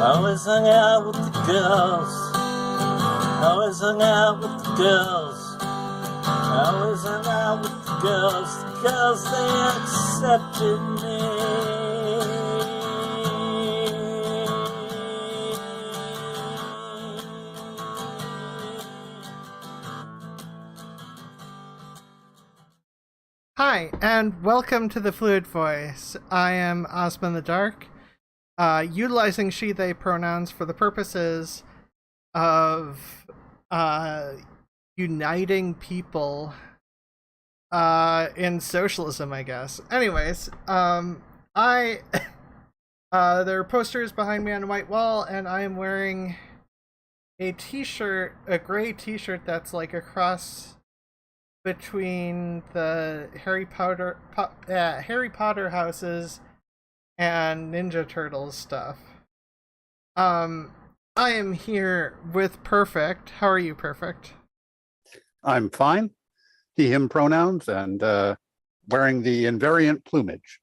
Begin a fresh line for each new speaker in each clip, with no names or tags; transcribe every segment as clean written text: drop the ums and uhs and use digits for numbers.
Always hung out with the girls. Always hung out with the girls. Always hung out with the girls they accepted me.
Hi, and welcome to the Fluid Voice. I am Ozma In The Dark, utilizing she, they pronouns for the purposes of uniting people in socialism, I guess. Anyways, there are posters behind me on a white wall, and I am wearing a t-shirt, a gray t-shirt that's like a cross between the Harry Potter houses and Ninja Turtles stuff. I am here with Perfict. How are you, Perfict?
I'm fine. He, him pronouns and wearing the invariant plumage.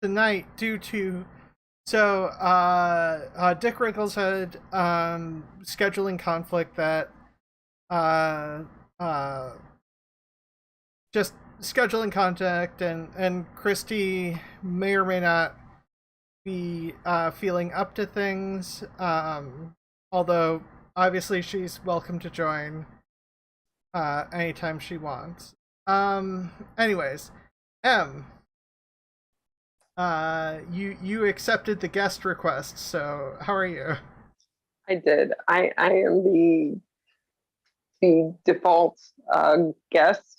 Tonight, due to Dick Rickles had scheduling conflict that just scheduling contact, and Christy may or may not be feeling up to things, although obviously she's welcome to join anytime she wants. Anyways, you accepted the guest request, so how are you?
I did. I am the default guest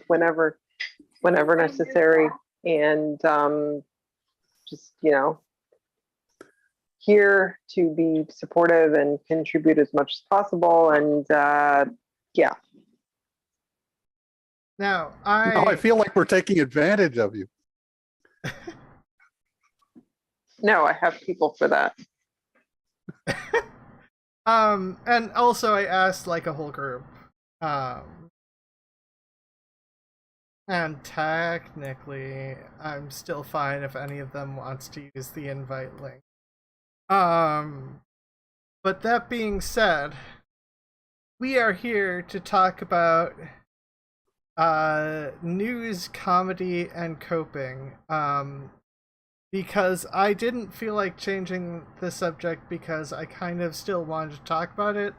whenever necessary, and just here to be supportive and contribute as much as possible. And yeah.
Now
I feel like we're taking advantage of you.
No, I have people for that.
And also I asked like a whole group. And technically I'm still fine if any of them wants to use the invite link. But that being said, we are here to talk about news, comedy, and coping. Because I didn't feel like changing the subject because I kind of still wanted to talk about it,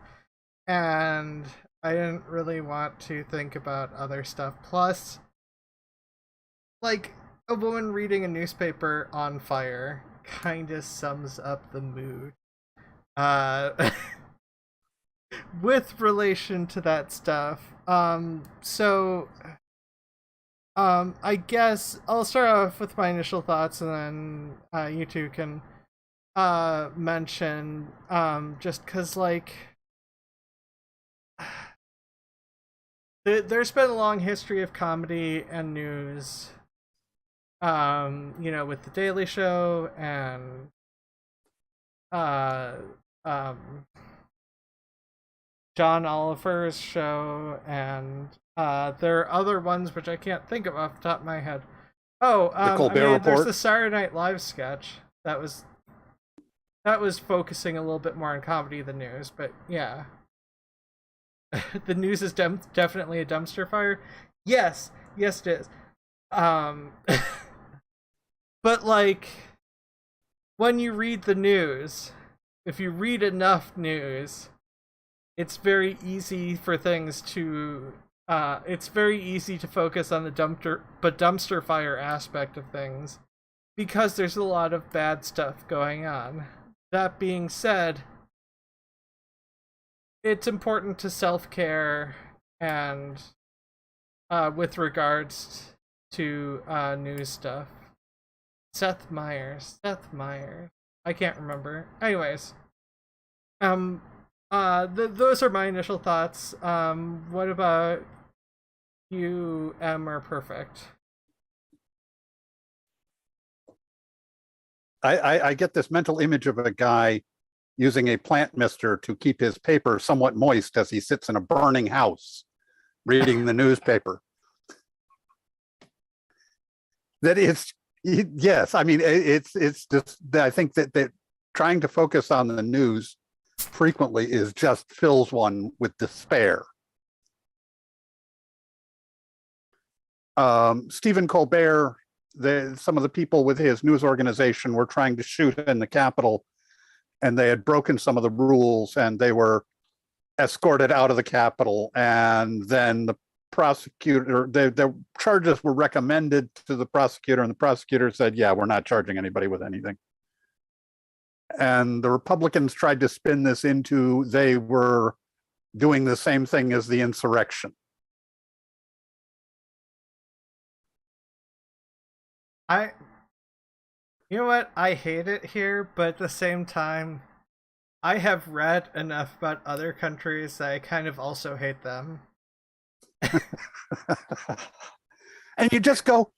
and I didn't really want to think about other stuff. Plus, like, a woman reading a newspaper on fire kind of sums up the mood. With relation to that stuff. I guess I'll start off with my initial thoughts, and then you two can mention, just because, like, there's been a long history of comedy and news, with The Daily Show and John Oliver's show, and there are other ones which I can't think of off the top of my head. There's the Saturday Night Live sketch that was focusing a little bit more on comedy than news, but yeah. The news is definitely a dumpster fire. Yes it is. But like, when you read the news, if you read enough news, it's very easy for things to it's very easy to focus on the dumpster fire aspect of things, because there's a lot of bad stuff going on. That being said, it's important to self-care, and with regards to news stuff. Seth Meyers. I can't remember. Anyways, those are my initial thoughts. What about you, M, or Perfict?
I get this mental image of a guy using a plant mister to keep his paper somewhat moist as he sits in a burning house reading the newspaper. that it's yes. I mean, it's just I think that trying to focus on the news frequently is just fills one with despair. Stephen Colbert, some of the people with his news organization were trying to shoot in the Capitol, and they had broken some of the rules, and they were escorted out of the Capitol. And then the prosecutor, the charges were recommended to the prosecutor, and the prosecutor said, "Yeah, we're not charging anybody with anything." And the Republicans tried to spin this into they were doing the same thing as the insurrection.
You know what? I hate it here, but at the same time, I have read enough about other countries that I kind of also hate them.
And you just go,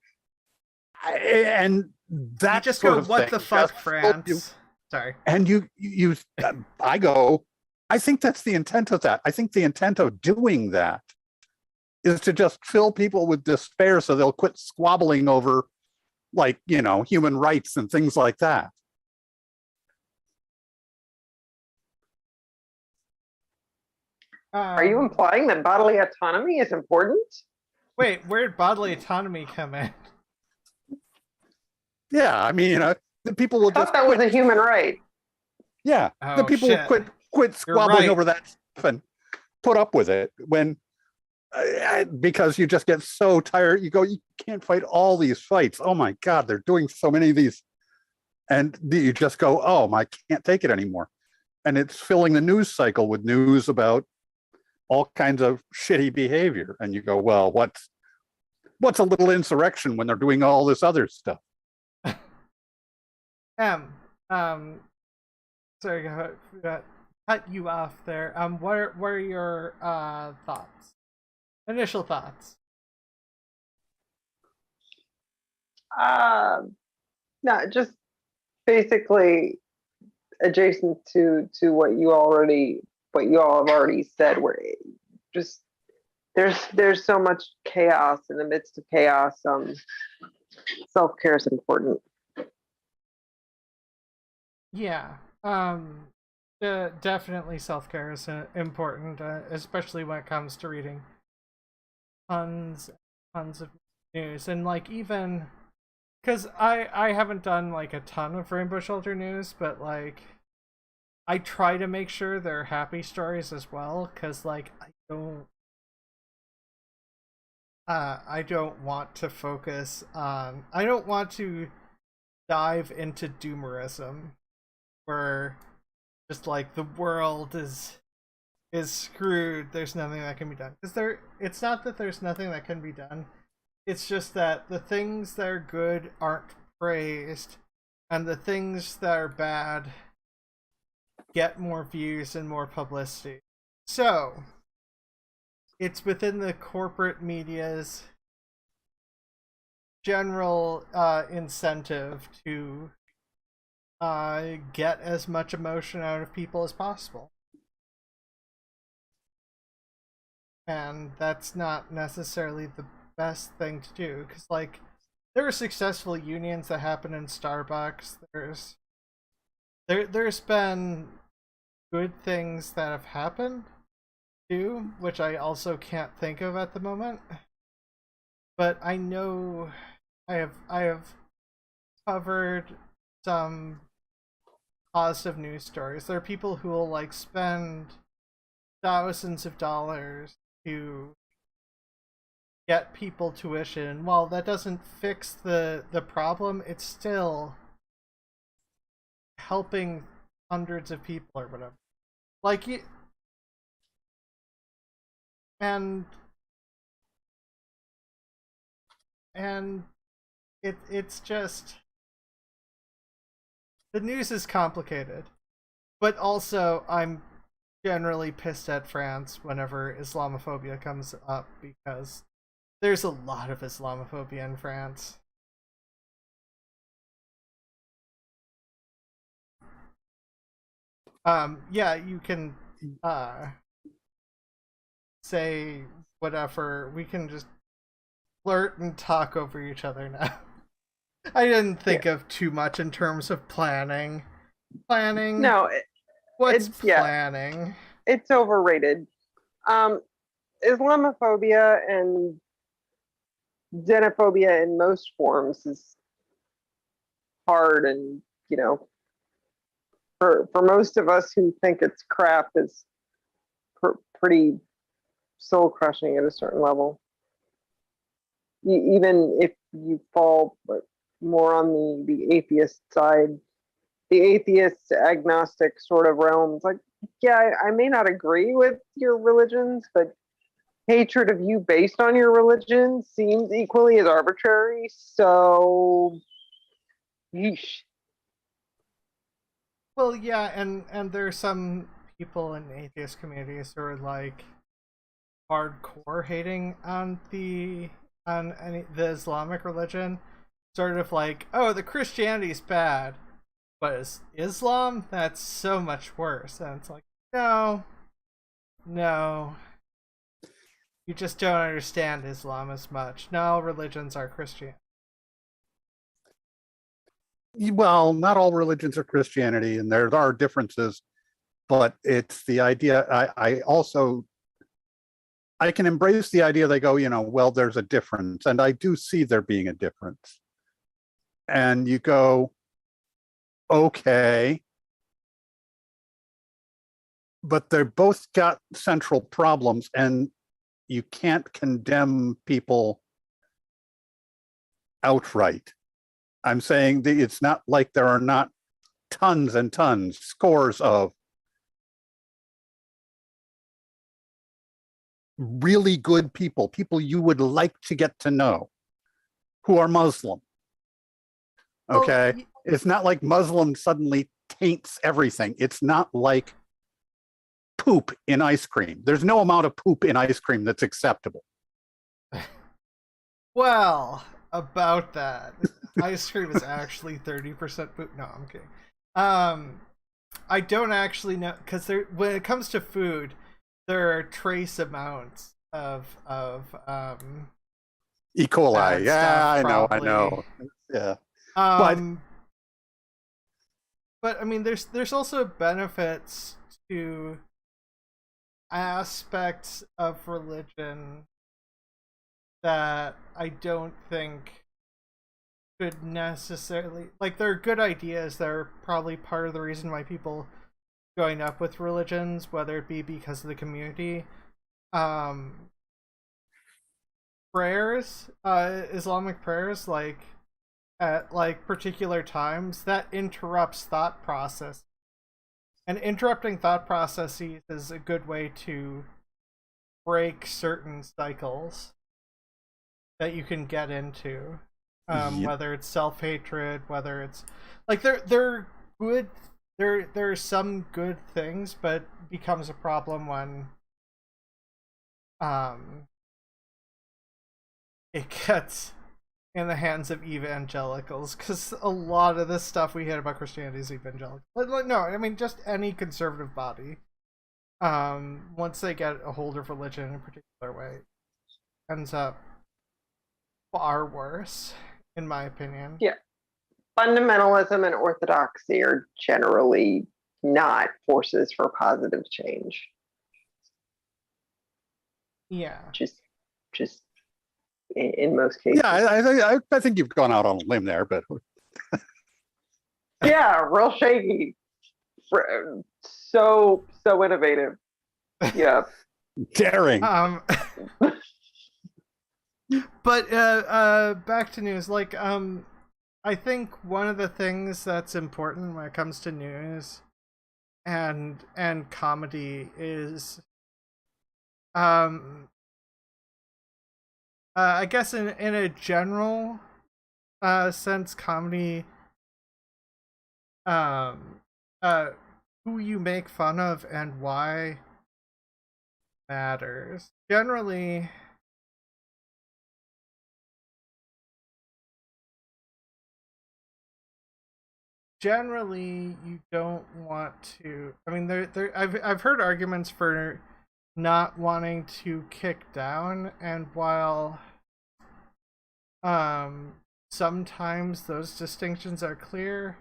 and that
You just
sort
go,
of
what
thing
the fuck,
just
France? Sorry.
And I go, I think that's the intent of that. I think the intent of doing that is to just fill people with despair so they'll quit squabbling over, like, human rights and things like that.
Are you implying that bodily autonomy is important?
Wait, where did bodily autonomy come in?
Yeah, I mean, the people will
I thought
just
that was a human right.
Yeah, the
Oh,
people
shit.
will quit squabbling
right.
over that stuff and put up with it when because you just get so tired. You go, you can't fight all these fights. Oh my God, they're doing so many of these, and you just go, oh, I can't take it anymore. And it's filling the news cycle with news about all kinds of shitty behavior, and you go, well, what's a little insurrection when they're doing all this other stuff?
Sorry, cut you off there. What are your thoughts? Initial thoughts?
No, just basically adjacent to what you all have already said. Where just there's so much chaos in the midst of chaos. Self-care is important.
Yeah. Definitely self-care is important, especially when it comes to reading tons of news. And like, even because I haven't done like a ton of Rainbow Shelter news, but like I try to make sure they're happy stories as well, because like I don't want to focus on, I don't want to dive into doomerism where just like the world is screwed, there's nothing that can be done. Because it's not that there's nothing that can be done, it's just that the things that are good aren't praised, and the things that are bad get more views and more publicity. So it's within the corporate media's general incentive to get as much emotion out of people as possible. And that's not necessarily the best thing to do, because like there are successful unions that happen in Starbucks. There's been good things that have happened too, which I also can't think of at the moment. But I know I have covered some positive news stories. There are people who will like spend thousands of dollars to get people tuition. While that doesn't fix the problem, it's still helping hundreds of people or whatever. Like you, and it's just, the news is complicated, but also I'm generally pissed at France whenever Islamophobia comes up, because there's a lot of Islamophobia in France. Yeah, you can say whatever. We can just flirt and talk over each other now. I didn't think of too much in terms of planning. Planning?
No,
What's
yeah,
planning?
it's overrated. Islamophobia and xenophobia in most forms is hard, and for most of us who think it's crap, is pretty soul crushing at a certain level. Even if you fall more on the atheist side, the atheist agnostic sort of realms, like, yeah, I may not agree with your religions, but hatred of you based on your religion seems equally as arbitrary. So, yeesh.
Well, yeah, and there are some people in atheist communities who are like hardcore hating on the Islamic religion, sort of like, oh, the Christianity's bad, but Islam, that's so much worse. And it's like, no, you just don't understand Islam as much. Not all religions are Christian.
Well, not all religions are Christianity, and there are differences, but it's the idea. I can embrace the idea. They go, well, there's a difference, and I do see there being a difference. And you go, okay, but they're both got central problems, and you can't condemn people outright. I'm saying that it's not like there are not tons and tons, scores of really good people you would like to get to know, who are Muslim. Okay?
Well,
it's not like Muslim suddenly taints everything. It's not like poop in ice cream. There's no amount of poop in ice cream that's acceptable.
well, about that, ice cream is actually 30% poop. No, I'm kidding. I don't actually know, because when it comes to food, there are trace amounts of
E. coli. Yeah,
stuff,
I know. Yeah.
But I mean, there's also benefits to aspects of religion that I don't think should necessarily, like, there are good ideas that are probably part of the reason why people join up with religions, whether it be because of the community. Prayers, Islamic prayers, like at like particular times, that interrupts thought process, and interrupting thought processes is a good way to break certain cycles that you can get into. Whether it's self-hatred, whether it's like they're good, there are some good things, but becomes a problem when it gets in the hands of evangelicals, because a lot of this stuff we hear about Christianity is evangelical. No, I mean just any conservative body. Once they get a hold of religion in a particular way, ends up far worse, in my opinion.
Yeah. Fundamentalism and orthodoxy are generally not forces for positive change.
Yeah.
Just in most cases.
Yeah, I think you've gone out on a limb there, but
yeah, real shaky. So innovative. Yeah.
daring.
But back to news. Like, I think one of the things that's important when it comes to news and comedy is, I guess in a general sense, comedy, who you make fun of and why matters. Generally, you don't want to. I mean, I've heard arguments for not wanting to kick down, and while sometimes those distinctions are clear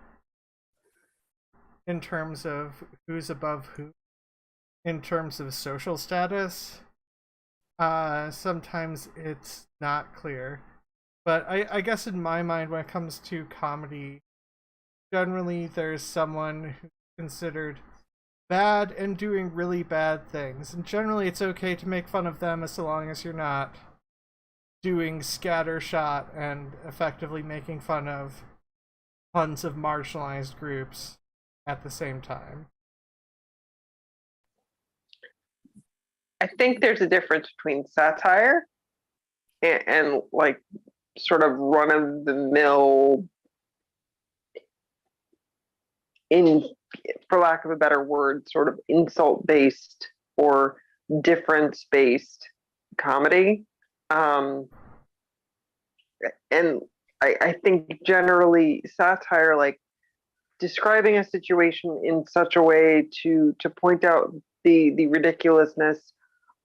in terms of who's above who, in terms of social status. Sometimes it's not clear. But I guess in my mind, when it comes to comedy, generally there's someone who's considered bad and doing really bad things. And generally it's okay to make fun of them as long as you're not doing scattershot and effectively making fun of tons of marginalized groups at the same time.
I think there's a difference between satire and like sort of run of the mill, in, for lack of a better word, sort of insult based or difference based comedy. And I think generally satire, like describing a situation in such a way to point out the ridiculousness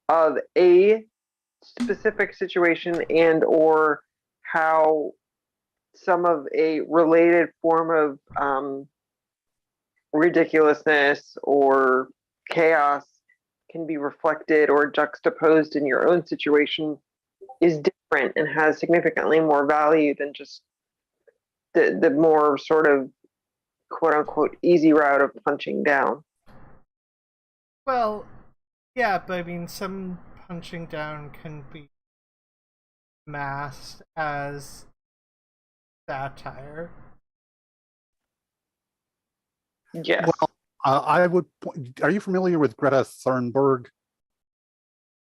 of a specific situation and or how some of a related form of ridiculousness or chaos can be reflected or juxtaposed in your own situation is different and has significantly more value than just the more sort of quote unquote easy route of punching down.
Well, yeah, but I mean, some punching down can be masked as satire.
Yes.
Well, I would. Are you familiar with Greta Thunberg?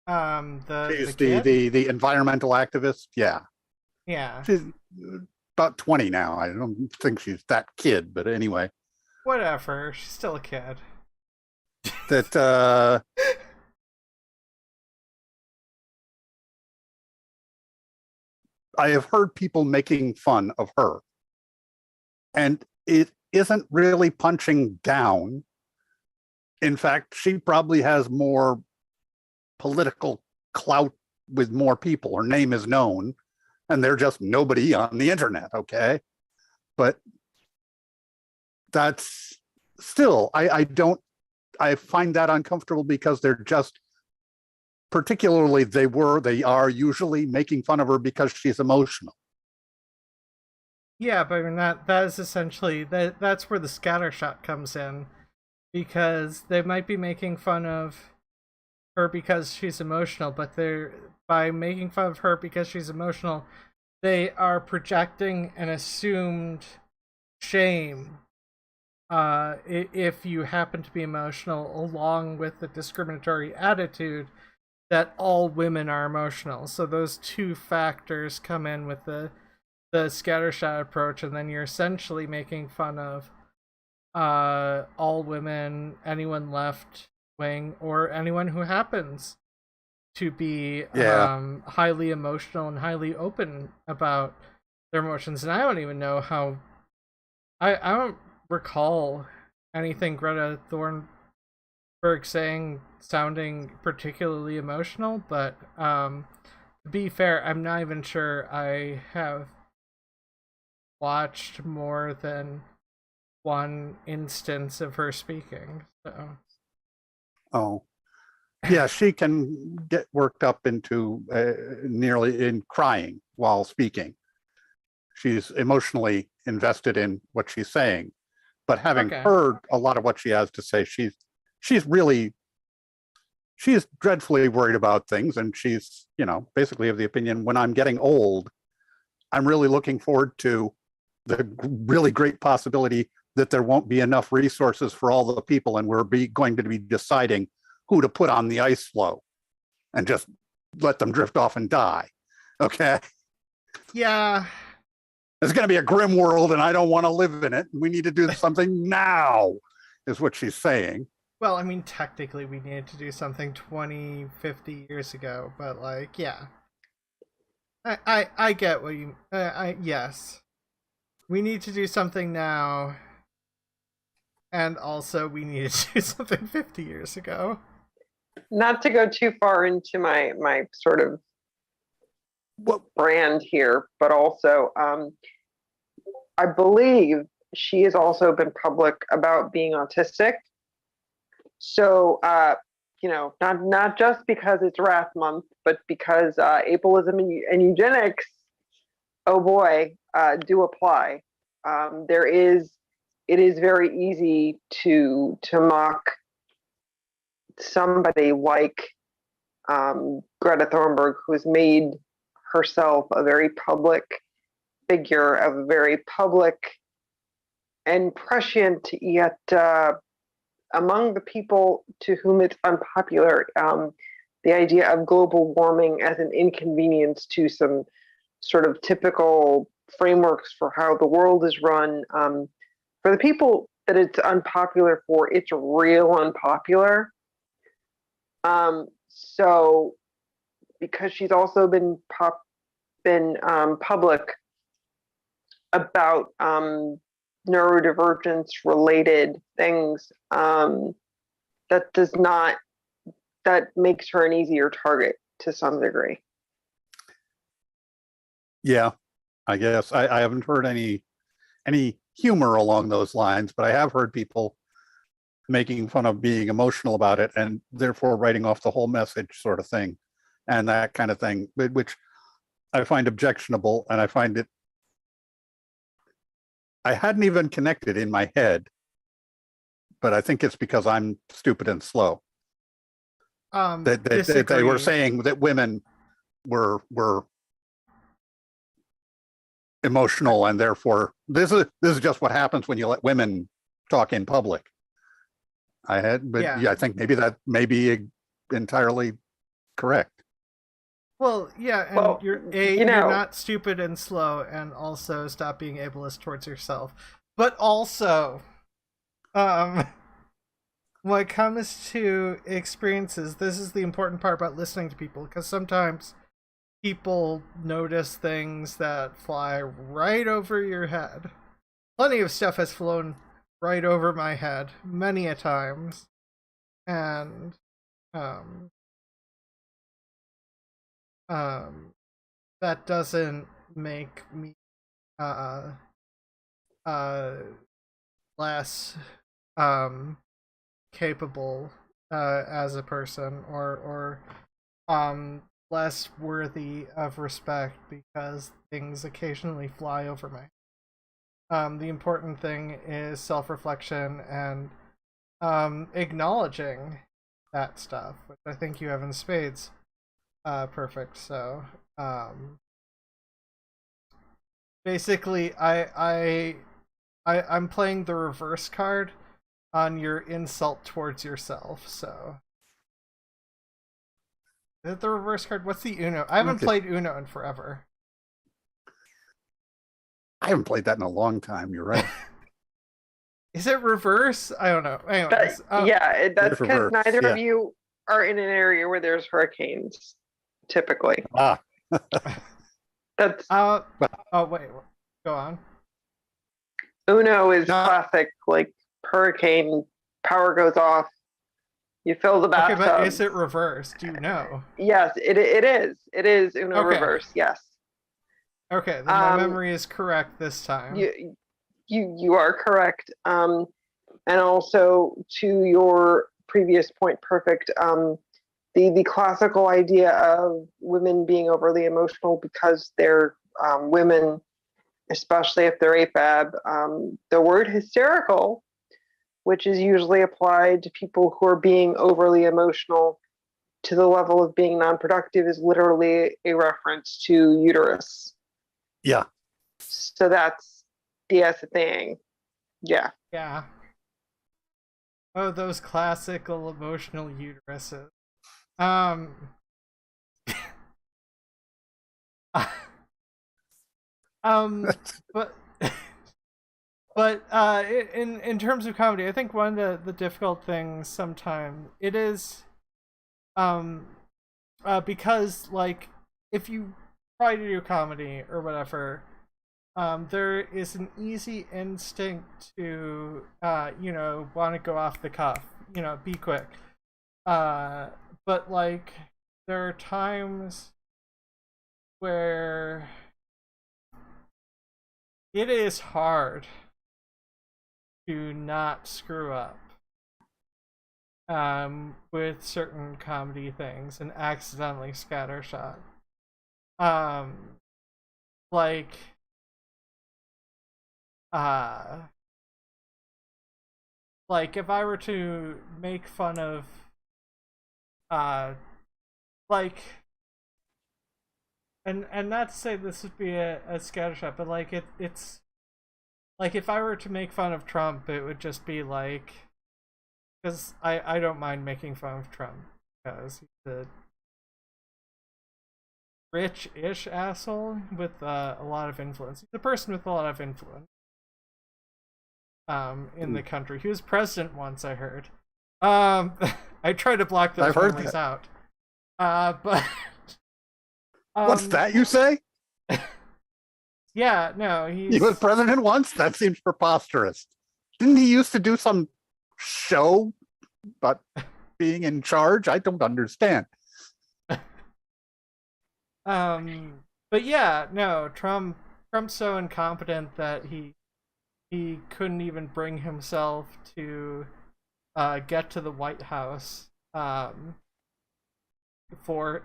The
She's
kid?
the environmental activist. Yeah,
Yeah.
she's about 20 now. I don't think she's that kid, but anyway,
Whatever. She's still a kid.
that I have heard people making fun of her, and it isn't really punching down. In fact, she probably has more political clout with more people. Her name is known, and they're just nobody on the internet, okay? But that's still, I find that uncomfortable because they're just, particularly they are usually making fun of her because she's emotional.
Yeah, but I mean that is essentially that's where the scattershot comes in, because they might be making fun of her because she's emotional, but they're by making fun of her because she's emotional, they are projecting an assumed shame if you happen to be emotional, along with the discriminatory attitude that all women are emotional. So those two factors come in with the scattershot approach, and then you're essentially making fun of all women, anyone left wing, or anyone who happens to be highly emotional and highly open about their emotions. And I don't even know how I don't recall anything Greta Thunberg saying sounding particularly emotional, but to be fair, I'm not even sure I have watched more than one instance of her speaking. So.
Oh, yeah, she can get worked up into nearly in crying while speaking. She's emotionally invested in what she's saying, but having heard a lot of what she has to say, she's dreadfully worried about things, and she's basically of the opinion, when I'm getting old, I'm really looking forward to the really great possibility that there won't be enough resources for all the people, and we're going to be deciding who to put on the ice floe and just let them drift off and die. Okay.
Yeah.
It's going to be a grim world, and I don't want to live in it. We need to do something now, is what she's saying.
Well, I mean, technically we needed to do something 20, 50 years ago, but like, yeah. I get what you, yes. We need to do something now, and also we needed to do something 50 years ago.
Not to go too far into my sort of
Well,
brand here, but also I believe she has also been public about being autistic. So not just because it's Wrath Month, but because ableism and eugenics, oh boy, do apply. It is very easy to mock somebody like Greta Thunberg, who has made herself a very public figure, a very public and prescient, yet among the people to whom it's unpopular, the idea of global warming as an inconvenience to some sort of typical frameworks for how the world is run. For the people that it's unpopular for, it's real unpopular. So, because she's also been public about neurodivergence related things, that makes her an easier target to some degree.
yeah, I guess I haven't heard any humor along those lines, but I have heard people making fun of being emotional about it and therefore writing off the whole message, sort of thing, and that kind of thing, which I find objectionable, and I find it. I hadn't even connected in my head, but I think it's because I'm stupid and slow. They were saying that women were emotional, and therefore this is just what happens when you let women talk in public. I think maybe that may be entirely correct.
Well, yeah, and
Well,
you're not stupid and slow, and also stop being ableist towards yourself. But also, when it comes to experiences, this is the important part about listening to people, because sometimes people notice things that fly right over your head. Plenty of stuff has flown right over my head many a times, and that doesn't make me less capable as a person, or less worthy of respect because things occasionally fly over my head. The important thing is self-reflection and acknowledging that stuff, which I think you have in spades. Perfect. So, basically, I'm playing the reverse card on your insult towards yourself. So, is it the reverse card? What's the Uno? I haven't played Uno in forever.
I haven't played that in a long time. You're right.
Is it reverse? I don't know. Anyways,
that's because neither of you are in an area where there's hurricanes. Typically, that's.
Oh wait, go on.
Uno is classic, like hurricane. Power goes off. You fill the bathtub.
Okay, but is it reverse? Do you know?
Yes, it is. It is Uno reverse. Yes.
Okay, then my memory is correct this time.
You are correct. And also to your previous point, Perfict. The classical idea of women being overly emotional because they're women, especially if they're AFAB. The word hysterical, which is usually applied to people who are being overly emotional to the level of being non-productive, is literally a reference to uterus.
Yeah.
So that's the thing. Yeah.
Yeah. Oh, those classical emotional uteruses. But in terms of comedy, I think one of the difficult things sometimes it is because, like, if you try to do comedy or whatever, there is an easy instinct to want to go off the cuff, be quick, but like there are times where it is hard to not screw up with certain comedy things and accidentally scattershot. Like like if I were to make fun of like and not to say this would be a scattershot, but like it's like if I were to make fun of Trump, it would just be like, because I don't mind making fun of Trump because he's a rich-ish asshole with a lot of influence. He's a person with a lot of influence in the country. He was president once, I heard. I try to block those memories out. But
what's that you say?
Yeah, no,
he was president once? That seems preposterous. Didn't he used to do some show about being in charge? I don't understand.
But yeah, no, Trump's so incompetent that he couldn't even bring himself to get to the White House for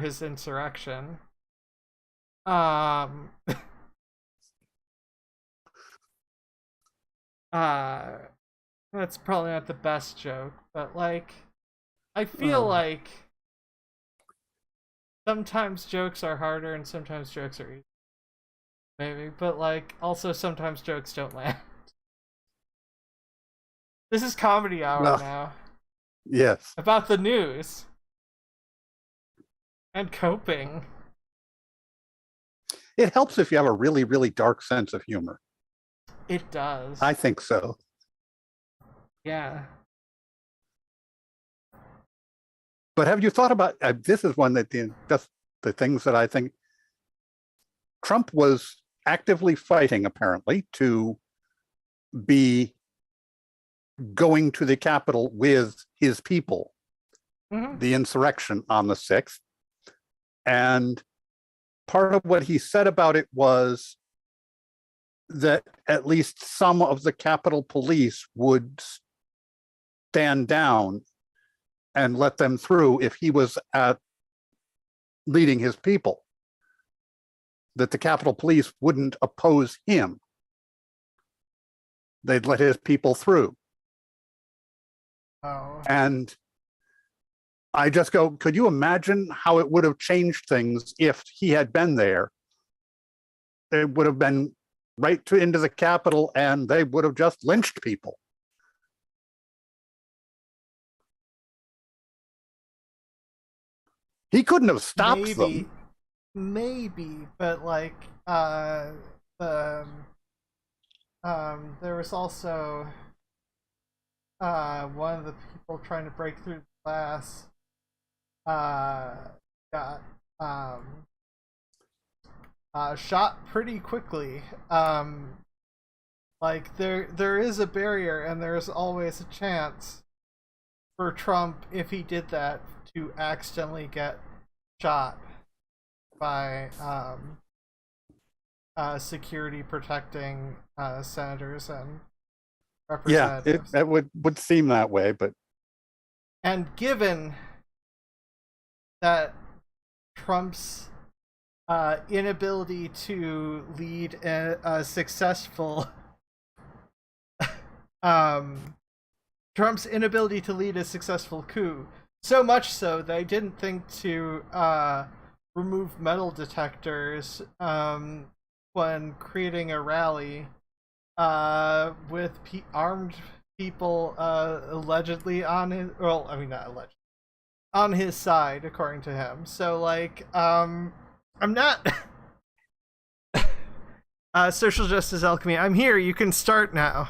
his insurrection. That's probably not the best joke, but like I feel like sometimes jokes are harder and sometimes jokes are easy. Maybe, but like also sometimes jokes don't land. This is comedy hour now.
Yes.
About the news and coping.
It helps if you have a really, really dark sense of humor.
It does.
I think so.
Yeah.
But have you thought about, this is one that just the things that I think Trump was actively fighting, apparently, to be going to the Capitol with his people, the insurrection on the 6th. And part of what he said about it was that at least some of the Capitol Police would stand down and let them through if he was leading his people, that the Capitol Police wouldn't oppose him. They'd let his people through.
Oh.
And I just go, could you imagine how it would have changed things if he had been there? It would have been right into the Capitol and they would have just lynched people. He couldn't have stopped them.
Maybe, but like there was also one of the people trying to break through the glass got shot pretty quickly. Like there is a barrier and there's always a chance for Trump, if he did that, to accidentally get shot by security protecting senators and representatives.
Yeah, it would seem that way, but
and given that Trump's inability to lead a successful Trump's inability to lead a successful coup, so much so they didn't think to remove metal detectors when creating a rally with armed people allegedly on his, well, I mean not allegedly, on his side, according to him. So like I'm not Social Justice Alchemy, I'm here, you can start now.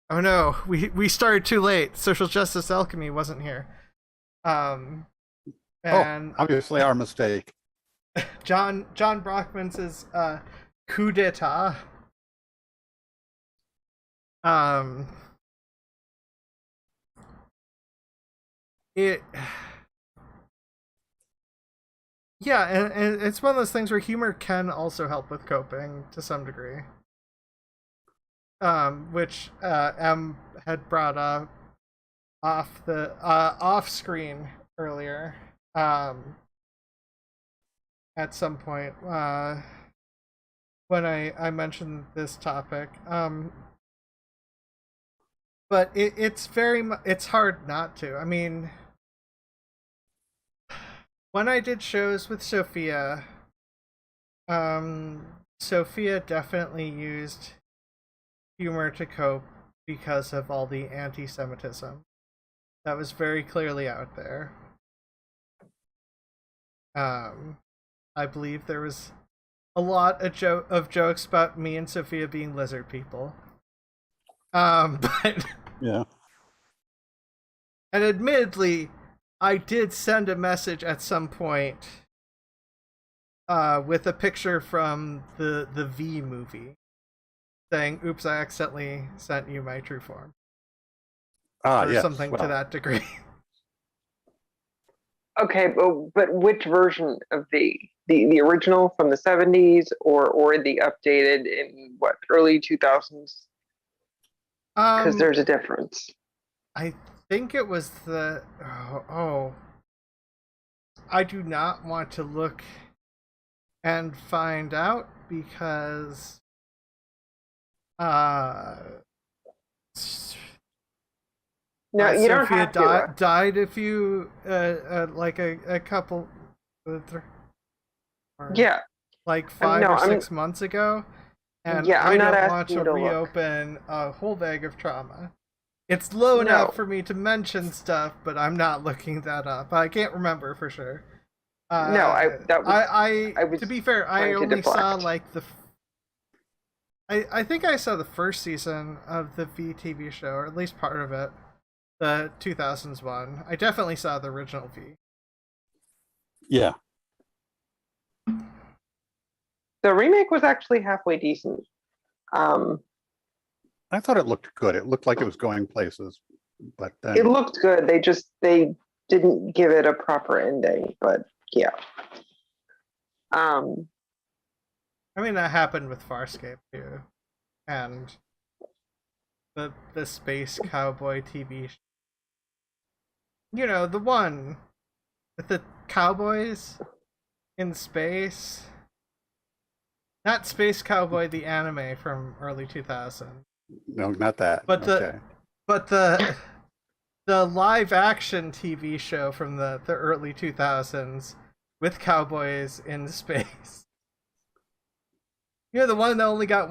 Oh no, we started too late. Social Justice Alchemy wasn't here. And
obviously our mistake.
John Brockman says coup d'etat. Yeah, and it's one of those things where humor can also help with coping to some degree. Which M had brought up off screen earlier. At some point, when I mentioned this topic. But it's it's hard not to. I mean, when I did shows with Sophia, Sophia definitely used humor to cope because of all the anti-Semitism that was very clearly out there. I believe there was a lot of jokes about me and Sophia being lizard people. But
Yeah.
and admittedly, I did send a message at some point with a picture from the V movie saying, "Oops, I accidentally sent you my true form."
Ah,
Or
yes.
something to that degree.
Okay, but which version of the original from the 70s or the updated in what, early 2000s? Because there's a difference.
I think it was the I do not want to look and find out because
No, you don't
Sophia
have to.
died a few like a couple
Yeah,
like 5
no,
or 6 months ago, and
Yeah,
I
I'm not
don't want
asking
to
you to look.
reopen a whole bag of trauma. It's low
No.
enough for me to mention stuff, but I'm not looking that up. I can't remember for sure.
No, I was
to be fair, I
trying to
only saw
deflect.
like I think I saw the first season of the V TV show, or at least part of it, the 2000s one. I definitely saw the original V.
Yeah.
The remake was actually halfway decent.
I thought it looked good. It looked like it was going places, but then
It looked good. They didn't give it a proper ending, but yeah.
I mean, that happened with Farscape too, and the space cowboy TV show. You know, the one with the cowboys in space. Not Space Cowboy the anime from early 2000.
no, not that.
But
Okay.
the live action TV show from the early 2000s with cowboys in space. You know, the one that only got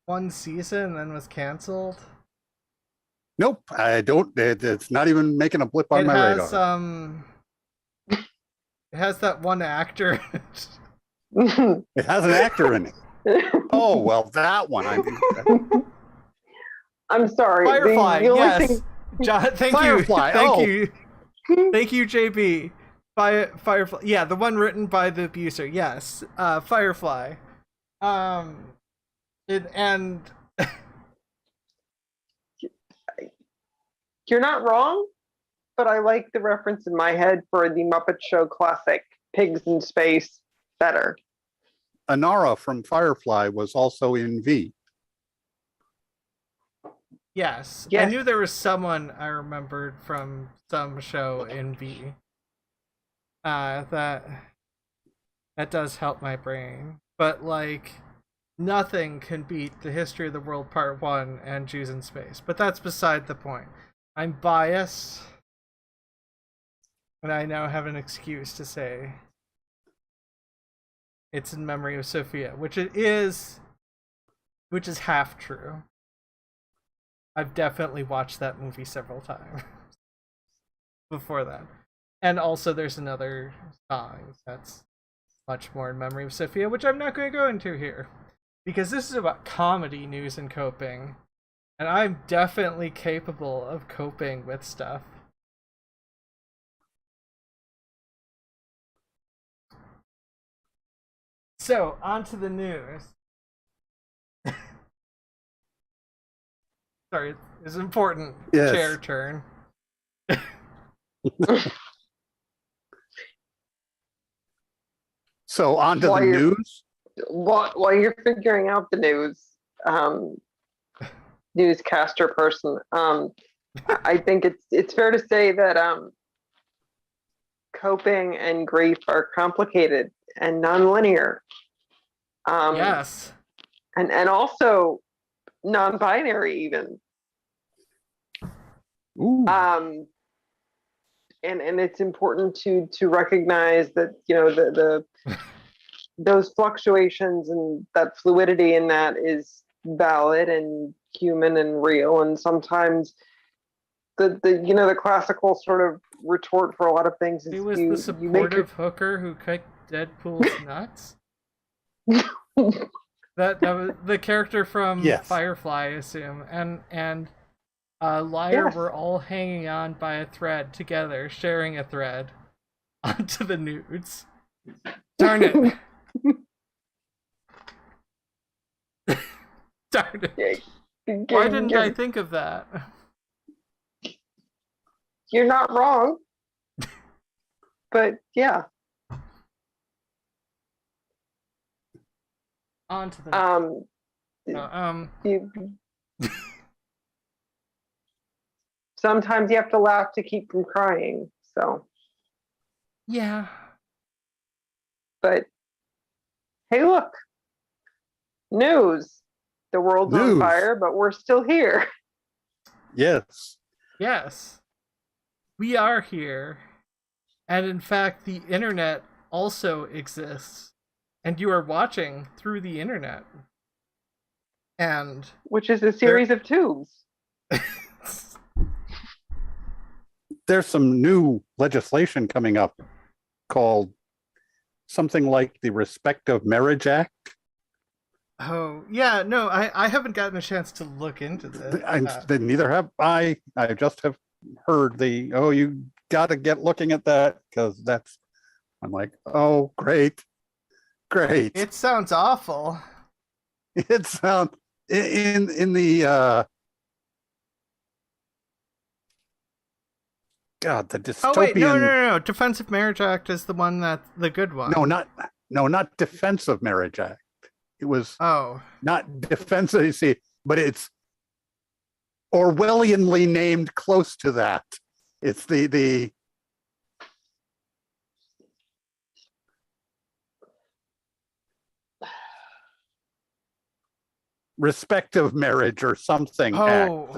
one season and then was canceled?
Nope, I don't. It's not even making a blip on
It
my
has
radar.
it has that one actor.
It has an actor in it. Oh well, that one.
I'm sorry.
Firefly,
the only
yes.
thing-
John, thank
Firefly,
you. Thank you, JB. Firefly. Yeah, the one written by the abuser. Yes. Firefly. And
You're not wrong, but I like the reference in my head for the Muppet Show classic Pigs in Space better.
Anara from Firefly was also in V.
yes. I
Yes.
knew there was someone I remembered from some show in V. That does help my brain. But like nothing can beat the History of the World Part 1 and Jews in Space. But that's beside the point. I'm biased, and I now have an excuse to say it's in memory of Sophia, which is half true. I've definitely watched that movie several times before that. And also there's another song that's much more in memory of Sophia, which I'm not going to go into here. Because this is about comedy news and coping. And I'm definitely capable of coping with stuff. So, on to the news. Sorry, it's important.
Yes.
Chair turn.
So on to
While
the
you're-
news.
While you're figuring out the news, newscaster person, I think it's fair to say that coping and grief are complicated and nonlinear.
Yes.
And also non-binary even.
Ooh.
And it's important to recognize that, you know, the those fluctuations and that fluidity in that is valid and human and real. And sometimes the classical sort of retort for a lot of things is
He was
you,
the
you make your,
supportive hooker who kicked Deadpool's nuts. That was the character from
Yes.
Firefly, I assume, and Liar
Yes.
were all hanging on by a thread together, sharing a thread onto the nudes. Darn it! Darn it! Why didn't I think of that?
You're not wrong. But yeah.
Onto the
You, sometimes you have to laugh to keep from crying. So,
yeah.
but hey, look, news. The world's on
News.
fire, but we're still here.
Yes.
Yes. We are here. And in fact, the internet also exists. And you are watching through the internet. And
Which is a series of tubes.
There's some new legislation coming up called something like the Respect of Marriage Act.
oh, yeah, no, I haven't gotten a chance to look into this.
Neither have I. I just have heard you got to get looking at that because I'm like, oh, great.
It sounds awful.
It sounds in the God, the dystopian.
Oh wait, no. Defensive Marriage Act is the one the good one.
Not Defensive Marriage Act. It was not defensive. You see, but it's Orwellianly named close to that. It's the Respect of Marriage or something act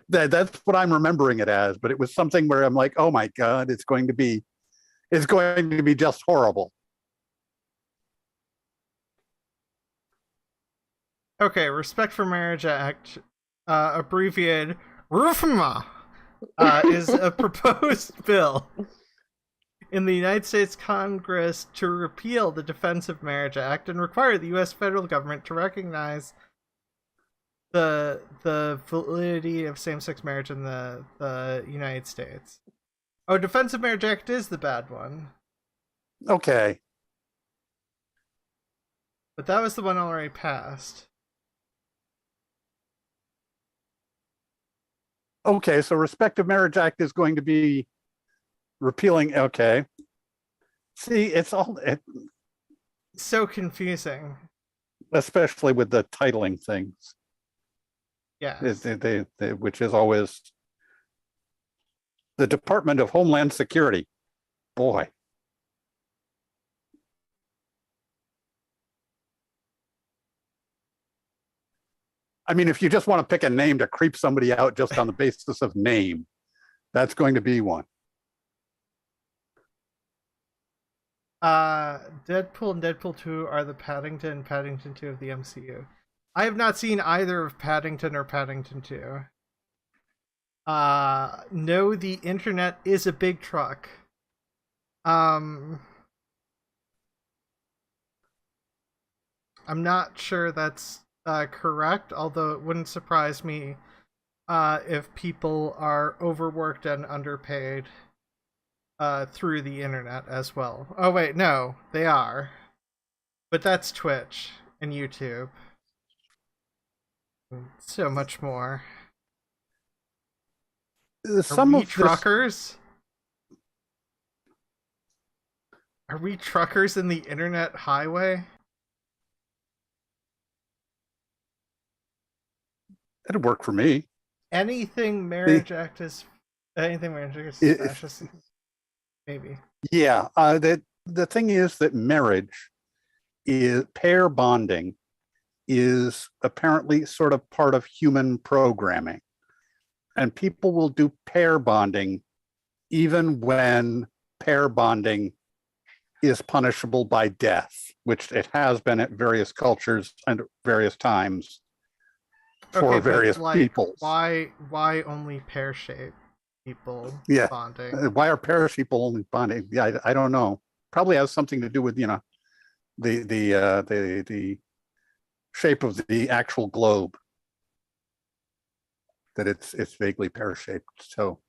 that that's what I'm remembering it as, but it was something where I'm like, oh my God, it's going to be just horrible.
Okay, Respect for Marriage Act, abbreviated RUFMA, is a proposed bill in the United States Congress to repeal the Defensive Marriage Act and require the U.S. federal government to recognize the validity of same-sex marriage in the United States. Oh, Defensive Marriage Act is the bad one.
Okay.
But that was the one already passed.
Okay, so Respect of Marriage Act is going to be repealing. Okay. See, it's all
So confusing.
especially with the titling things.
Yeah.
Which is always the Department of Homeland Security. Boy. I mean, if you just want to pick a name to creep somebody out just on the basis of name, that's going to be one.
Deadpool and Deadpool 2 are the Paddington 2 of the MCU. I have not seen either of Paddington or Paddington 2. No, the internet is a big truck. I'm not sure that's correct, although it wouldn't surprise me if people are overworked and underpaid through the internet as well. Oh wait, no, they are. But that's Twitch and YouTube. So much more.
Some
are we
of
truckers? Are we truckers in the internet highway?
It'd work for me.
Anything
The,
marriage act is
if,
fascist, maybe.
yeah, the thing is that marriage is pair bonding is apparently sort of part of human programming, and people will do pair bonding even when pair bonding is punishable by death, which it has been at various cultures and various times for various peoples.
Why only pear-shaped people
Yeah.
bonding?
Why are parish people only bonding? Yeah, I don't know. Probably has something to do with, you know, the shape of the actual globe, that it's vaguely pear shaped. So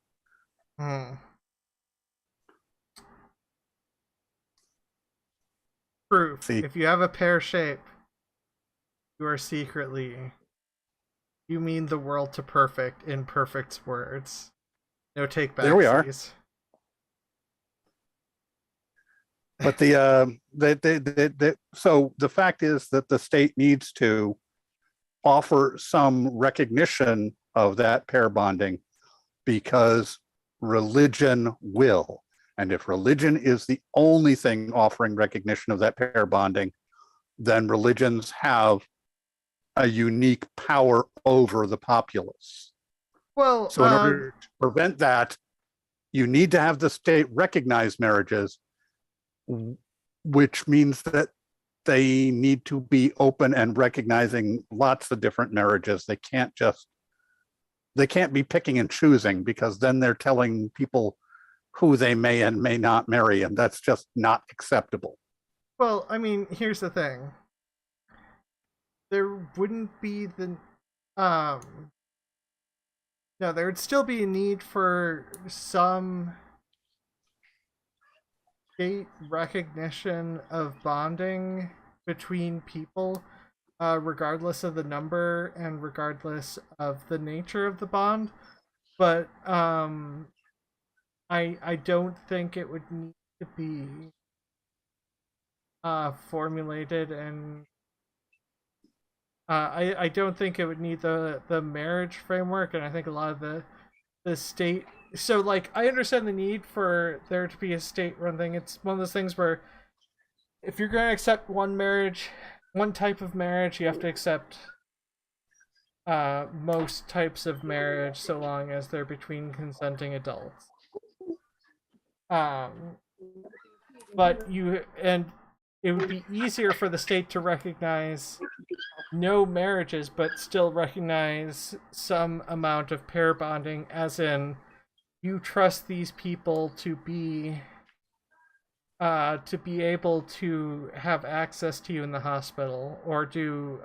Proof.
see,
If you have a pear shape, you are secretly, you mean the world to perfect in Perfict's words. No take backsies.
there we are. But so the fact is that the state needs to offer some recognition of that pair bonding, because religion will. And if religion is the only thing offering recognition of that pair bonding, then religions have a unique power over the populace.
Well,
so in order to prevent that, you need to have the state recognize marriages, which means that they need to be open and recognizing lots of different marriages. They can't be picking and choosing, because then they're telling people who they may and may not marry, and that's just not acceptable.
Well, I mean, here's the thing. There wouldn't be no, there would still be a need for some state recognition of bonding between people, regardless of the number and regardless of the nature of the bond. But I don't think it would need to be formulated, and I don't think it would need the marriage framework, and I think a lot of the state. So, like, I understand the need for there to be a state-run thing. It's one of those things where if you're going to accept one type of marriage, you have to accept most types of marriage, so long as they're between consenting adults. But it would be easier for the state to recognize no marriages, but still recognize some amount of pair bonding, as in, you trust these people to be able to have access to you in the hospital, or do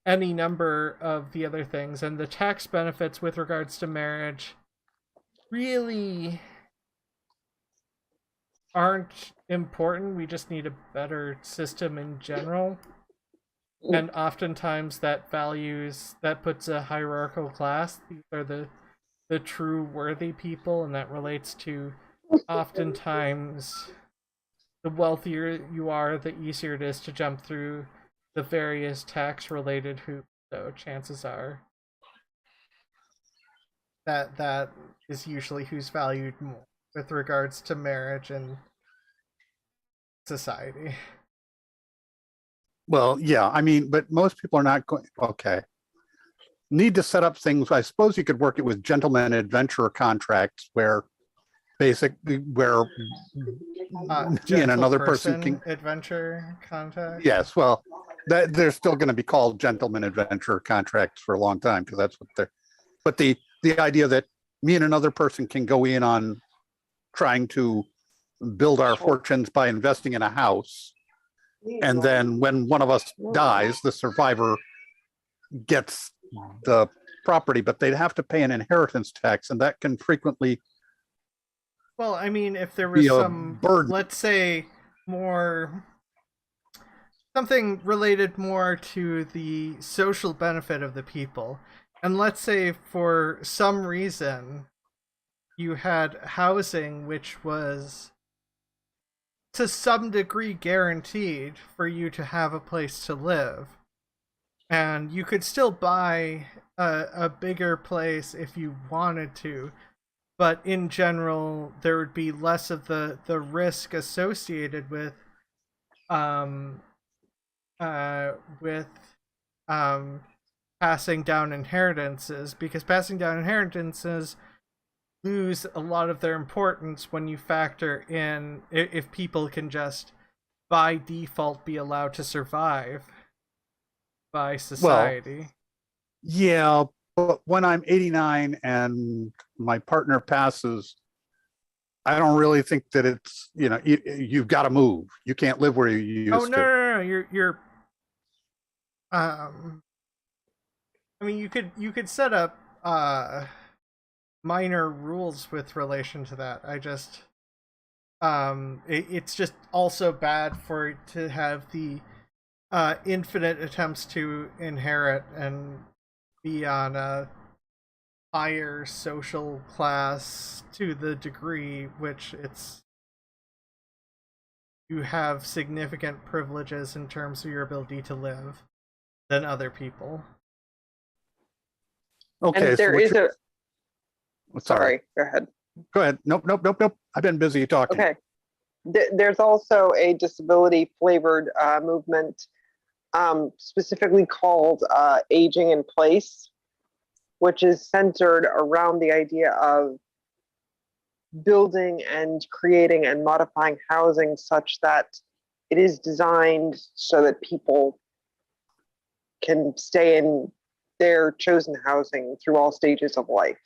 any number of the other things. And the tax benefits with regards to marriage really aren't important. We just need a better system in general. And oftentimes that puts a hierarchical class. These are the true worthy people, and that relates to, oftentimes, the wealthier you are, the easier it is to jump through the various tax-related hoops. So chances are that is usually who's valued more with regards to marriage and society.
Well, yeah, I mean, but most people are not going, okay. Need to set up things. I suppose you could work it with gentleman adventurer contracts, where basically me and another person can
adventure contract.
Yes, well, they're still going to be called gentleman adventurer contracts for a long time, because that's what they're. But the idea that me and another person can go in on trying to build our fortunes by investing in a house, and then when one of us dies, the survivor gets the property, but they'd have to pay an inheritance tax, and that can frequently.
Well, I mean, if there was some burden, let's say something related more to the social benefit of the people, and let's say for some reason you had housing which was to some degree guaranteed for you to have a place to live. And you could still buy a bigger place if you wanted to, but in general, there would be less of the risk associated with um with passing down inheritances, because passing down inheritances lose a lot of their importance when you factor in if people can just by default be allowed to survive by society.
Yeah, but when I'm 89 and my partner passes, I don't really think that it's, you've got to move. You can't live where you used
Oh,
to.
no. You're I mean, you could set up minor rules with relation to that. I just it's just also bad for to have the infinite attempts to inherit and be on a higher social class to the degree which you have significant privileges in terms of your ability to live than other people.
Okay,
And there is a.
sorry.
Go ahead.
Go ahead. Nope. I've been busy talking.
Okay. There's also a disability flavored movement specifically called Aging in Place, which is centered around the idea of building and creating and modifying housing such that it is designed so that people can stay in their chosen housing through all stages of life.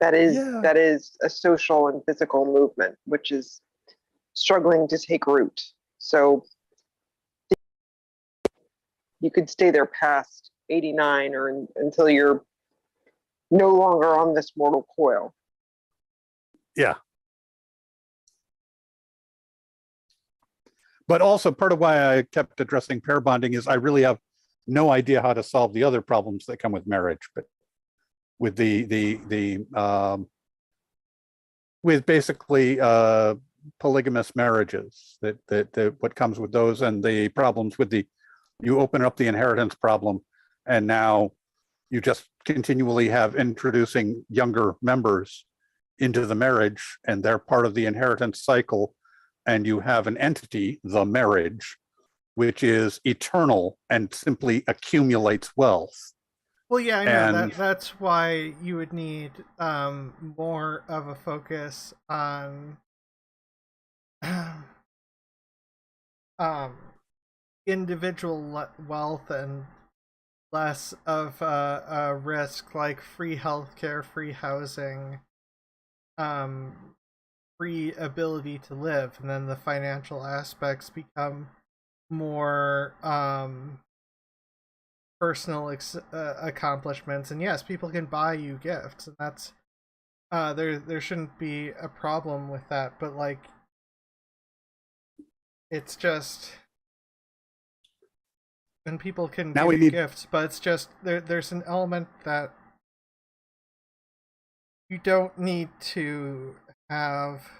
That is a social and physical movement which is struggling to take root. So you could stay there past 89 or until you're no longer on this mortal coil.
Yeah. But also part of why I kept addressing pair bonding is I really have no idea how to solve the other problems that come with marriage, but with with basically polygamous marriages, that what comes with those, and the problems with you open up the inheritance problem, and now you just continually have introducing younger members into the marriage, and they're part of the inheritance cycle, and you have an entity, the marriage, which is eternal and simply accumulates wealth.
Well, yeah, I know that's why you would need more of a focus on individual wealth and less of a risk like free healthcare, free housing, free ability to live, and then the financial aspects become more personal accomplishments. And yes, people can buy you gifts, and that's there shouldn't be a problem with that, but like it's just, and people can
now
give you gifts, but it's just there's an element that you don't need to have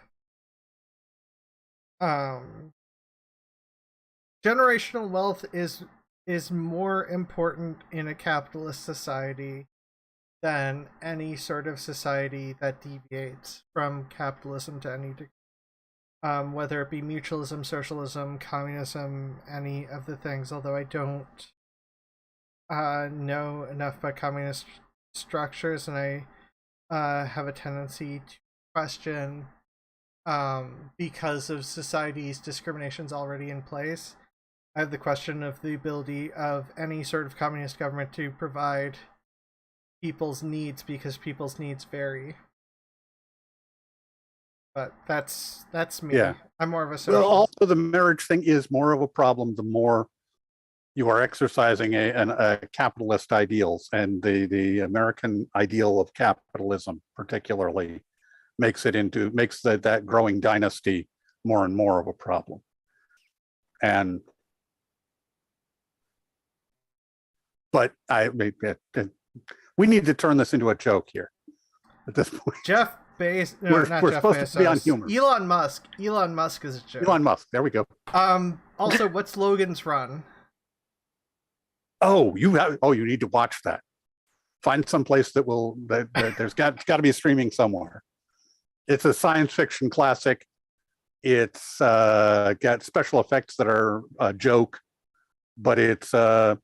generational wealth is more important in a capitalist society than any sort of society that deviates from capitalism to any degree. Whether it be mutualism, socialism, communism, any of the things, although I don't know enough about communist structures, and I have a tendency to question, because of society's discriminations already in place, I have the question of the ability of any sort of communist government to provide people's needs, because people's needs vary. But that's me.
Yeah.
I'm more of a socialist.
Well, also the marriage thing is more of a problem the more you are exercising a capitalist ideals, and the American ideal of capitalism particularly makes that growing dynasty more and more of a problem. And but we need to turn this into a joke here at this point.
Jeff Bezos. No, not
we're
Jeff
supposed
Bezos.
to be on humor.
Elon Musk. Elon Musk is a joke.
Elon Musk. There we go.
Also, what's Logan's Run?
Oh, you need to watch that. Find some place that there's got to be streaming somewhere. It's a science fiction classic. It's got special effects that are a joke, but it's the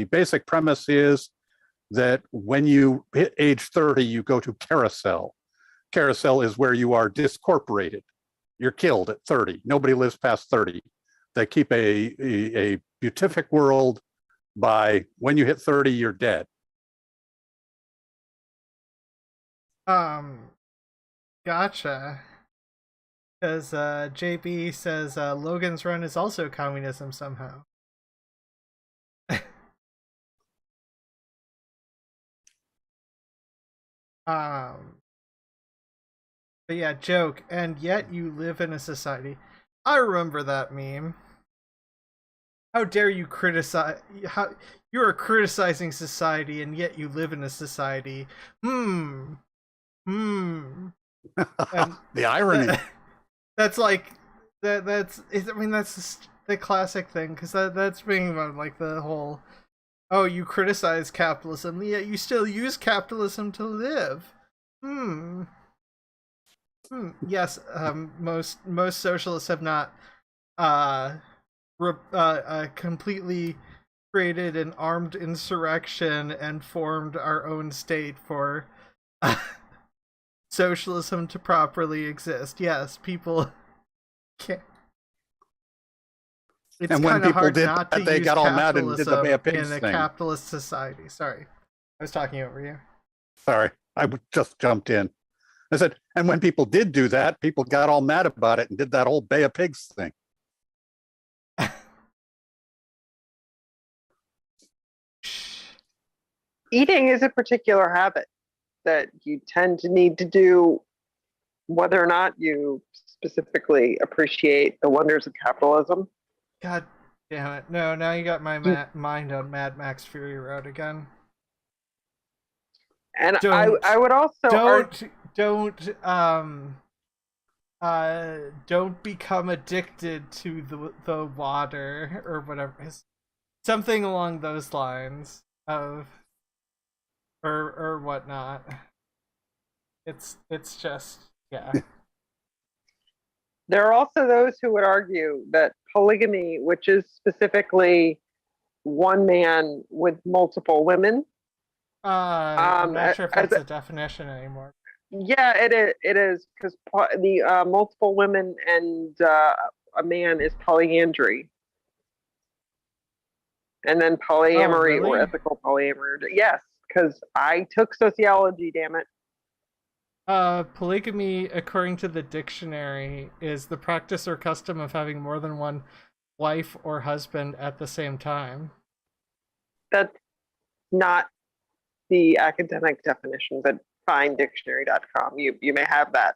basic premise is that when you hit age 30, you go to carousel. Carousel is where you are discorporated. You're killed at 30. Nobody lives past 30. They keep a beatific world by when you hit 30, you're dead.
Gotcha. Because JB says Logan's Run is also communism somehow. But yeah, joke. And yet you live in a society. I remember that meme. How dare you criticize? How you are criticizing society, and yet you live in a society. And
The irony.
That's like that's. I mean, that's just the classic thing because that's being about like the whole. Oh, you criticize capitalism, yet you still use capitalism to live. Yes, most socialists have not completely created an armed insurrection and formed our own state for socialism to properly exist. Yes, people can't. It's
And when
kind of
people
hard
did
not
that,
to
they
use
got all mad and did the
capitalism
Bay of Pigs
in a
thing.
capitalist society. Sorry, I was talking over you.
Sorry, I just jumped in. I said, and when people did do that, people got all mad about it and did that whole Bay of Pigs thing.
Eating is a particular habit that you tend to need to do whether or not you specifically appreciate the wonders of capitalism.
God damn it. No, now you got my mind on Mad Max Fury Road again.
And I would also
don't become addicted to the water or whatever. Something along those lines of or whatnot. It's just yeah.
There are also those who would argue that polygamy, which is specifically one man with multiple women.
I'm not sure if that's a definition anymore.
Yeah, it is because the multiple women and a man is polyandry, and then polyamory
really?
or ethical polyamory. Yes, because I took sociology. Damn it.
Polygamy, according to the dictionary, is the practice or custom of having more than one wife or husband at the same time.
That's not the academic definition, but finddictionary.com. You may have that.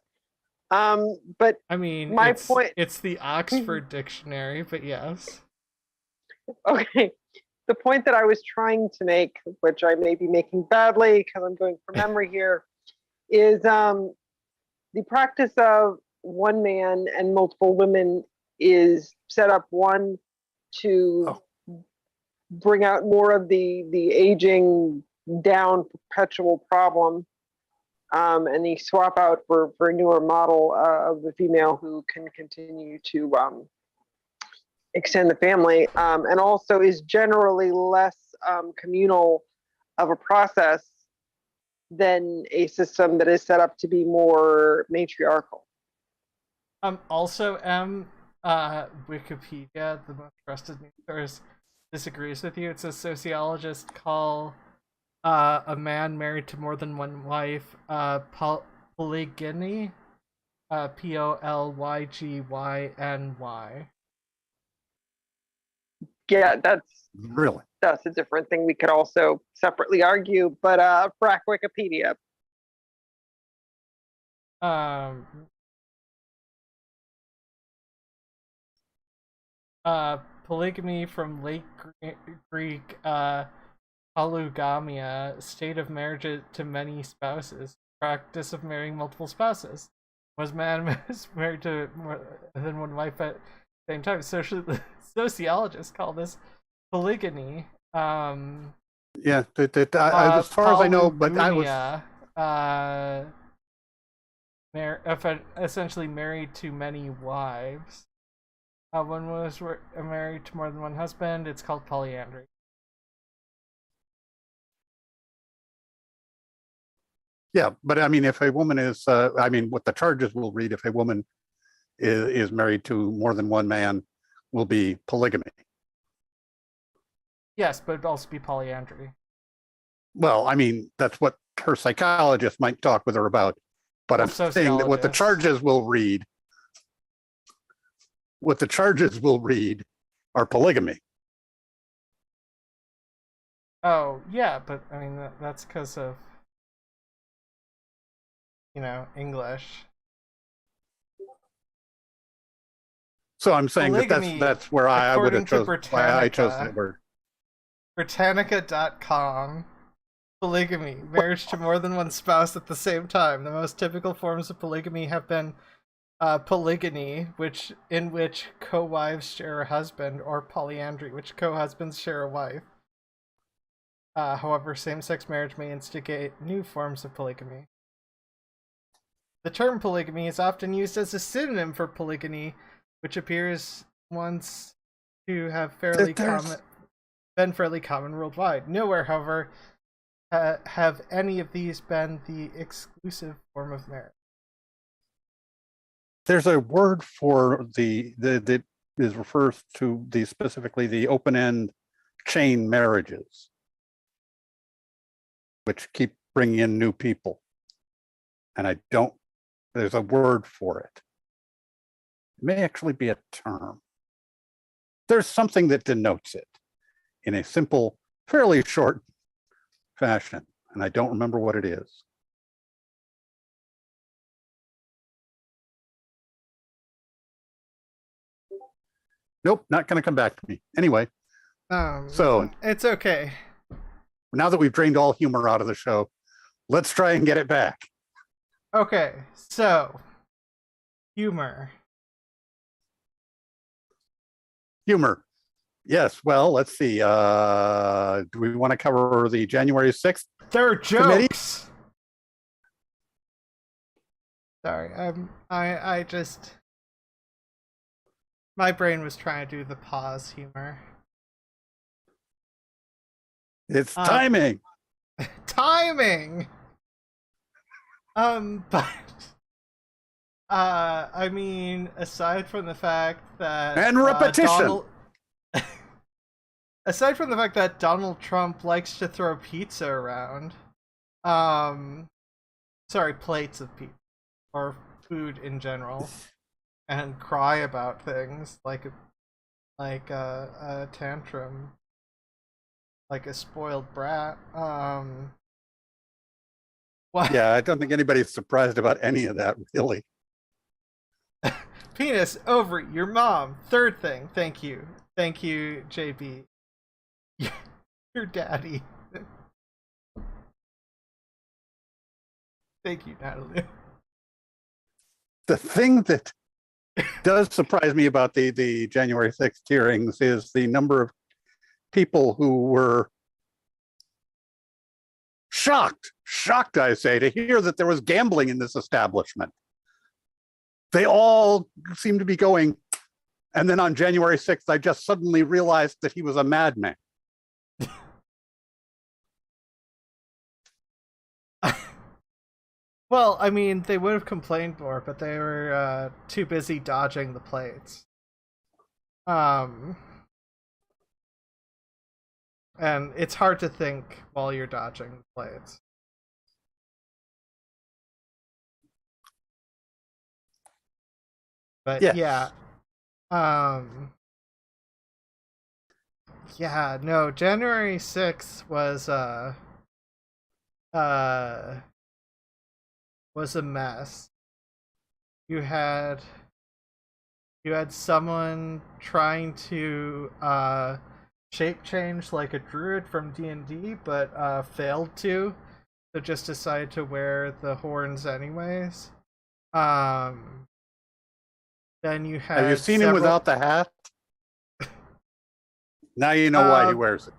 But
I mean,
my point.
It's the Oxford Dictionary, but yes.
Okay. The point that I was trying to make, which I may be making badly because I'm going from memory here, is the practice of one man and multiple women is set up to bring out more of the aging down perpetual problem, and the swap out for a newer model of the female who can continue to extend the family, and also is generally less communal of a process than a system that is set up to be more matriarchal.
Also, Wikipedia, the most trusted news source, disagrees with you. It says sociologists call a man married to more than one wife polygyny, Polyggyny.
Yeah, that's a different thing we could also separately argue, but frack Wikipedia.
Polygamy from late Greek polygamia, state of marriage to many spouses. practice of marrying multiple spouses. Was man was married to more than one wife at the same time. Sociologists call this polygamy.
Yeah, as far as I know, but I was
essentially married to many wives. One was married to more than one husband. It's called polyandry.
Yeah, but I mean, if a woman is, what the charges will read if a woman is married to more than one man will be polygamy.
Yes, but it'd also be polyandry.
Well, I mean, that's what her psychologist might talk with her about. But I'm saying that what the charges will read are polygamy.
Oh, yeah, but I mean, that's because of, English.
So I'm saying
polygamy,
that's where I would have chosen why I chose that word.
Britannica.com. Polygamy, marriage to more than one spouse at the same time. The most typical forms of polygamy have been polygyny, in which co-wives share a husband, or polyandry, which co-husbands share a wife. However, same-sex marriage may instigate new forms of polygamy. The term polygamy is often used as a synonym for polygyny, which appears once to have been fairly common worldwide. Nowhere, however, have any of these been the exclusive form of marriage.
There's a word for that refers to specifically the open-end chain marriages, which keep bringing in new people. And there's a word for it. It may actually be a term. There's something that denotes it in a simple, fairly short fashion, and I don't remember what it is. Nope, not going to come back to me. Anyway, so
it's okay.
Now that we've drained all humor out of the show, let's try and get it back.
Okay, so humor.
Yes, well, let's see. Do we want to cover the January 6th?
They're jokes.
Committee?
Sorry, I just, my brain was trying to do the pause humor.
It's timing.
Timing. But I mean, aside from the fact that
and repetition.
Aside from the fact that Donald Trump likes to throw pizza around, plates of pizza or food in general, and cry about things like a tantrum, like a spoiled brat.
Yeah, I don't think anybody's surprised about any of that, really.
Penis, ovary, your mom. Third thing, thank you, JB. Your daddy. Thank you, Natalie.
The thing that does surprise me about the January 6th hearings is the number of people who were shocked, I say, to hear that there was gambling in this establishment. They all seem to be going, and then on January 6th, I just suddenly realized that he was a madman.
Well, I mean, they would have complained more, but they were too busy dodging the plates. And it's hard to think while you're dodging the plates. But
yes.
No, January 6th was a mess. You had someone trying to shape change like a druid from D&D, but failed to. so just decided to wear the horns anyways. Then you had
Have you seen him without the hat? Now you know why he wears it.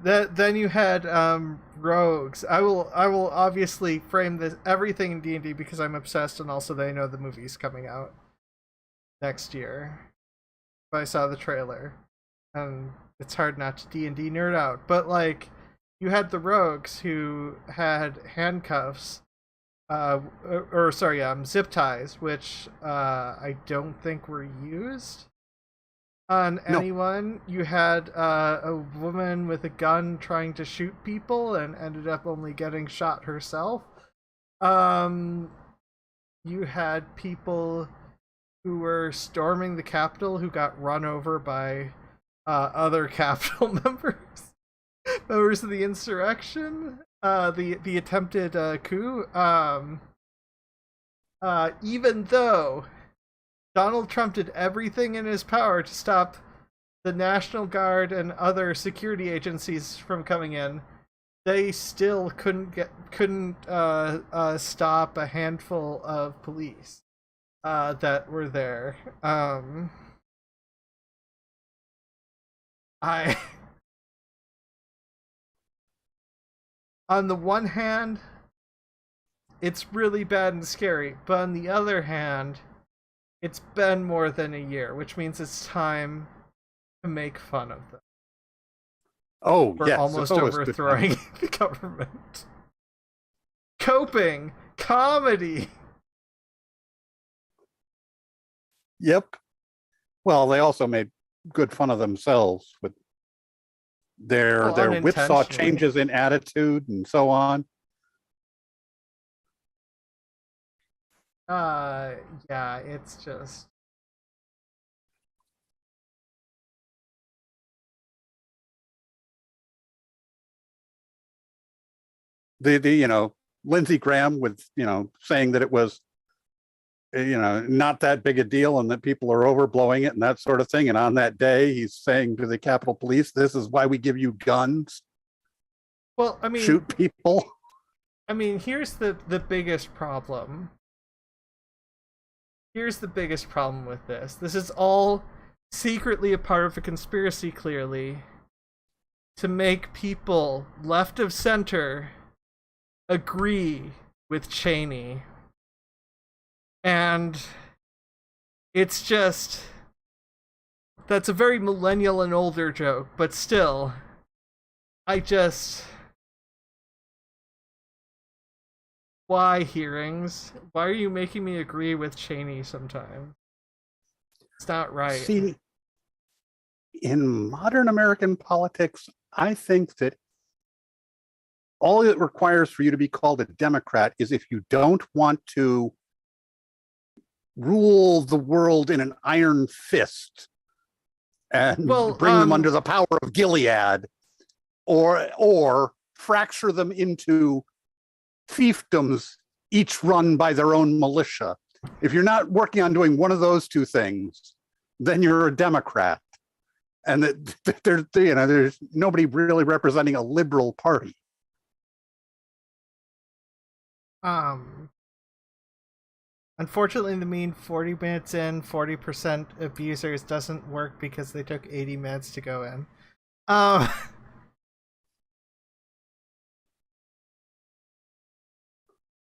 Then you had rogues. I will obviously frame this everything in D&D because I'm obsessed, and also they know the movie's coming out next year. But I saw the trailer, and it's hard not to D&D nerd out. But like, you had the rogues who had handcuffs, zip ties, which I don't think were used on anyone. You had a woman with a gun trying to shoot people and ended up only getting shot herself. You had people who were storming the Capitol who got run over by other Capitol members of the insurrection, the attempted coup. Even though Donald Trump did everything in his power to stop the National Guard and other security agencies from coming in, they still couldn't stop a handful of police that were there. On the one hand, it's really bad and scary, but on the other hand, it's been more than a year, which means it's time to make fun of them.
Oh,
for
yes,
almost overthrowing the government. Coping, comedy.
Yep. Well, they also made good fun of themselves with their whipsaw changes in attitude and so on.
Yeah, it's just
the Lindsey Graham with saying that it was not that big a deal and that people are overblowing it and that sort of thing. And on that day, he's saying to the Capitol Police, "This is why we give you guns.
Well, I mean,
shoot people."
I mean, here's the biggest problem. Here's the biggest problem with this. This is all secretly a part of a conspiracy, clearly, to make people left of center agree with Cheney. And it's just, that's a very millennial and older joke, but still, why hearings? Why are you making me agree with Cheney sometimes? It's not right.
See, in modern American politics, I think that all it requires for you to be called a Democrat is if you don't want to rule the world in an iron fist and bring them under the power of Gilead, or fracture them into fiefdoms, each run by their own militia. If you're not working on doing one of those two things, then you're a Democrat. And there's nobody really representing a liberal party.
Unfortunately, the mean 40 minutes in, 40% abusers doesn't work because they took 80 minutes to go in.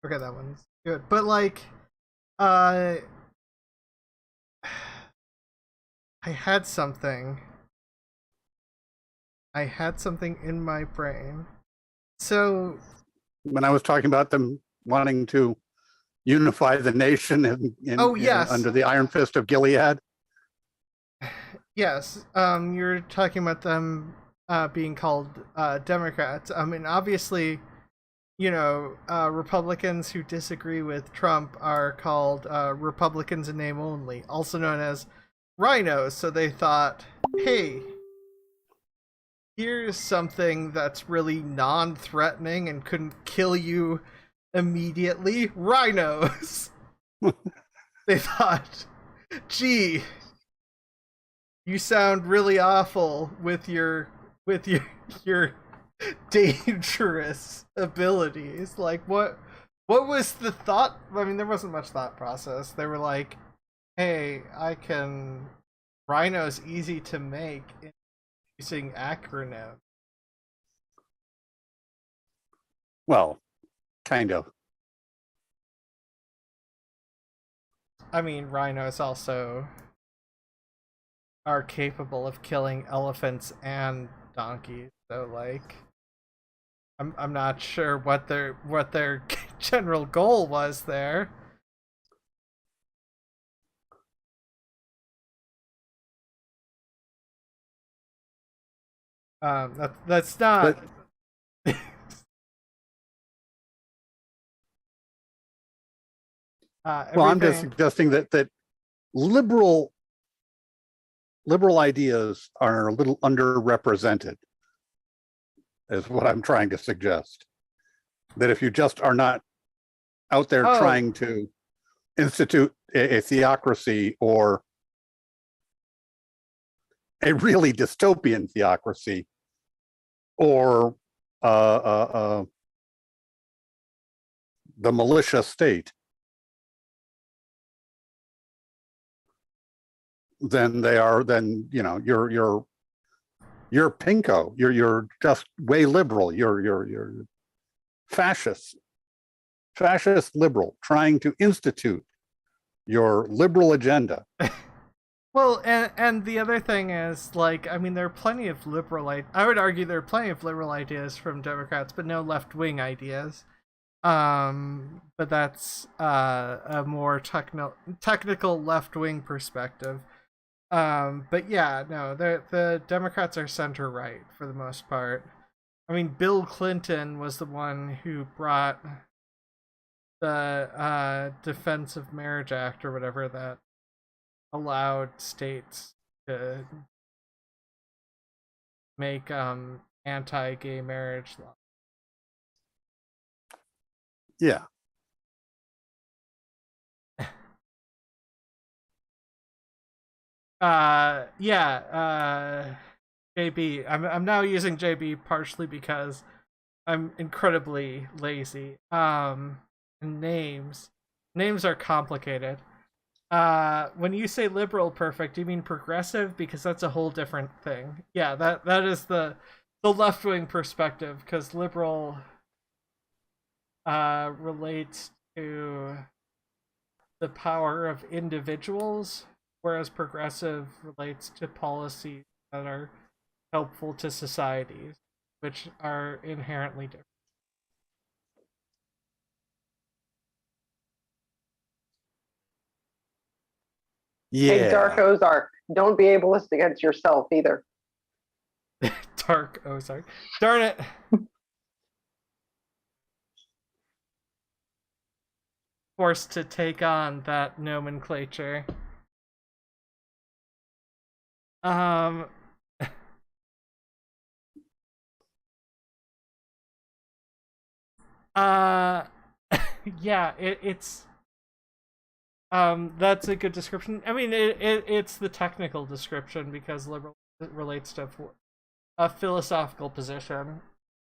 Okay, that one's good. But like, I had something in my brain. So
when I was talking about them wanting to unify the nation under the iron fist of Gilead.
Yes, you're talking about them being called Democrats. I mean, obviously, Republicans who disagree with Trump are called Republicans in name only, also known as rhinos. So they thought, hey, here's something that's really non-threatening and couldn't kill you immediately. Rhinos. They thought, gee, you sound really awful with your dangerous abilities. Like, what was the thought? I mean, there wasn't much thought process. They were like, hey, Rhino's easy to make using acronym.
Well, kind of.
I mean, rhinos also are capable of killing elephants and donkeys. So, like, I'm not sure what their general goal was there. That's not.
But well, I'm just suggesting that liberal ideas are a little underrepresented, is what I'm trying to suggest. That if you just are not out there trying to institute a theocracy or a really dystopian theocracy or the militia state, then you're pinko. You're just way liberal. You're fascist liberal, trying to institute your liberal agenda.
Well, and the other thing is, like, I mean, there are plenty of I would argue there are plenty of liberal ideas from Democrats, but no left-wing ideas. But that's a more technical left-wing perspective. But yeah, no, the Democrats are center-right for the most part. I mean, Bill Clinton was the one who brought the Defense of Marriage Act or whatever that allowed states to make anti-gay marriage law.
Yeah.
JB. I'm now using JB partially because I'm incredibly lazy. And names are complicated. When you say liberal, Perfict, do you mean progressive? Because that's a whole different thing. Yeah, that is the left-wing perspective, because liberal relates to the power of individuals, whereas progressive relates to policies that are helpful to societies, which are inherently different.
Yeah.
Hey, Dark Ozark, don't be ableist against yourself either.
Dark Ozark. Darn it. Forced to take on that nomenclature. Yeah, it's that's a good description. I mean, it's the technical description, because liberal relates to a philosophical position.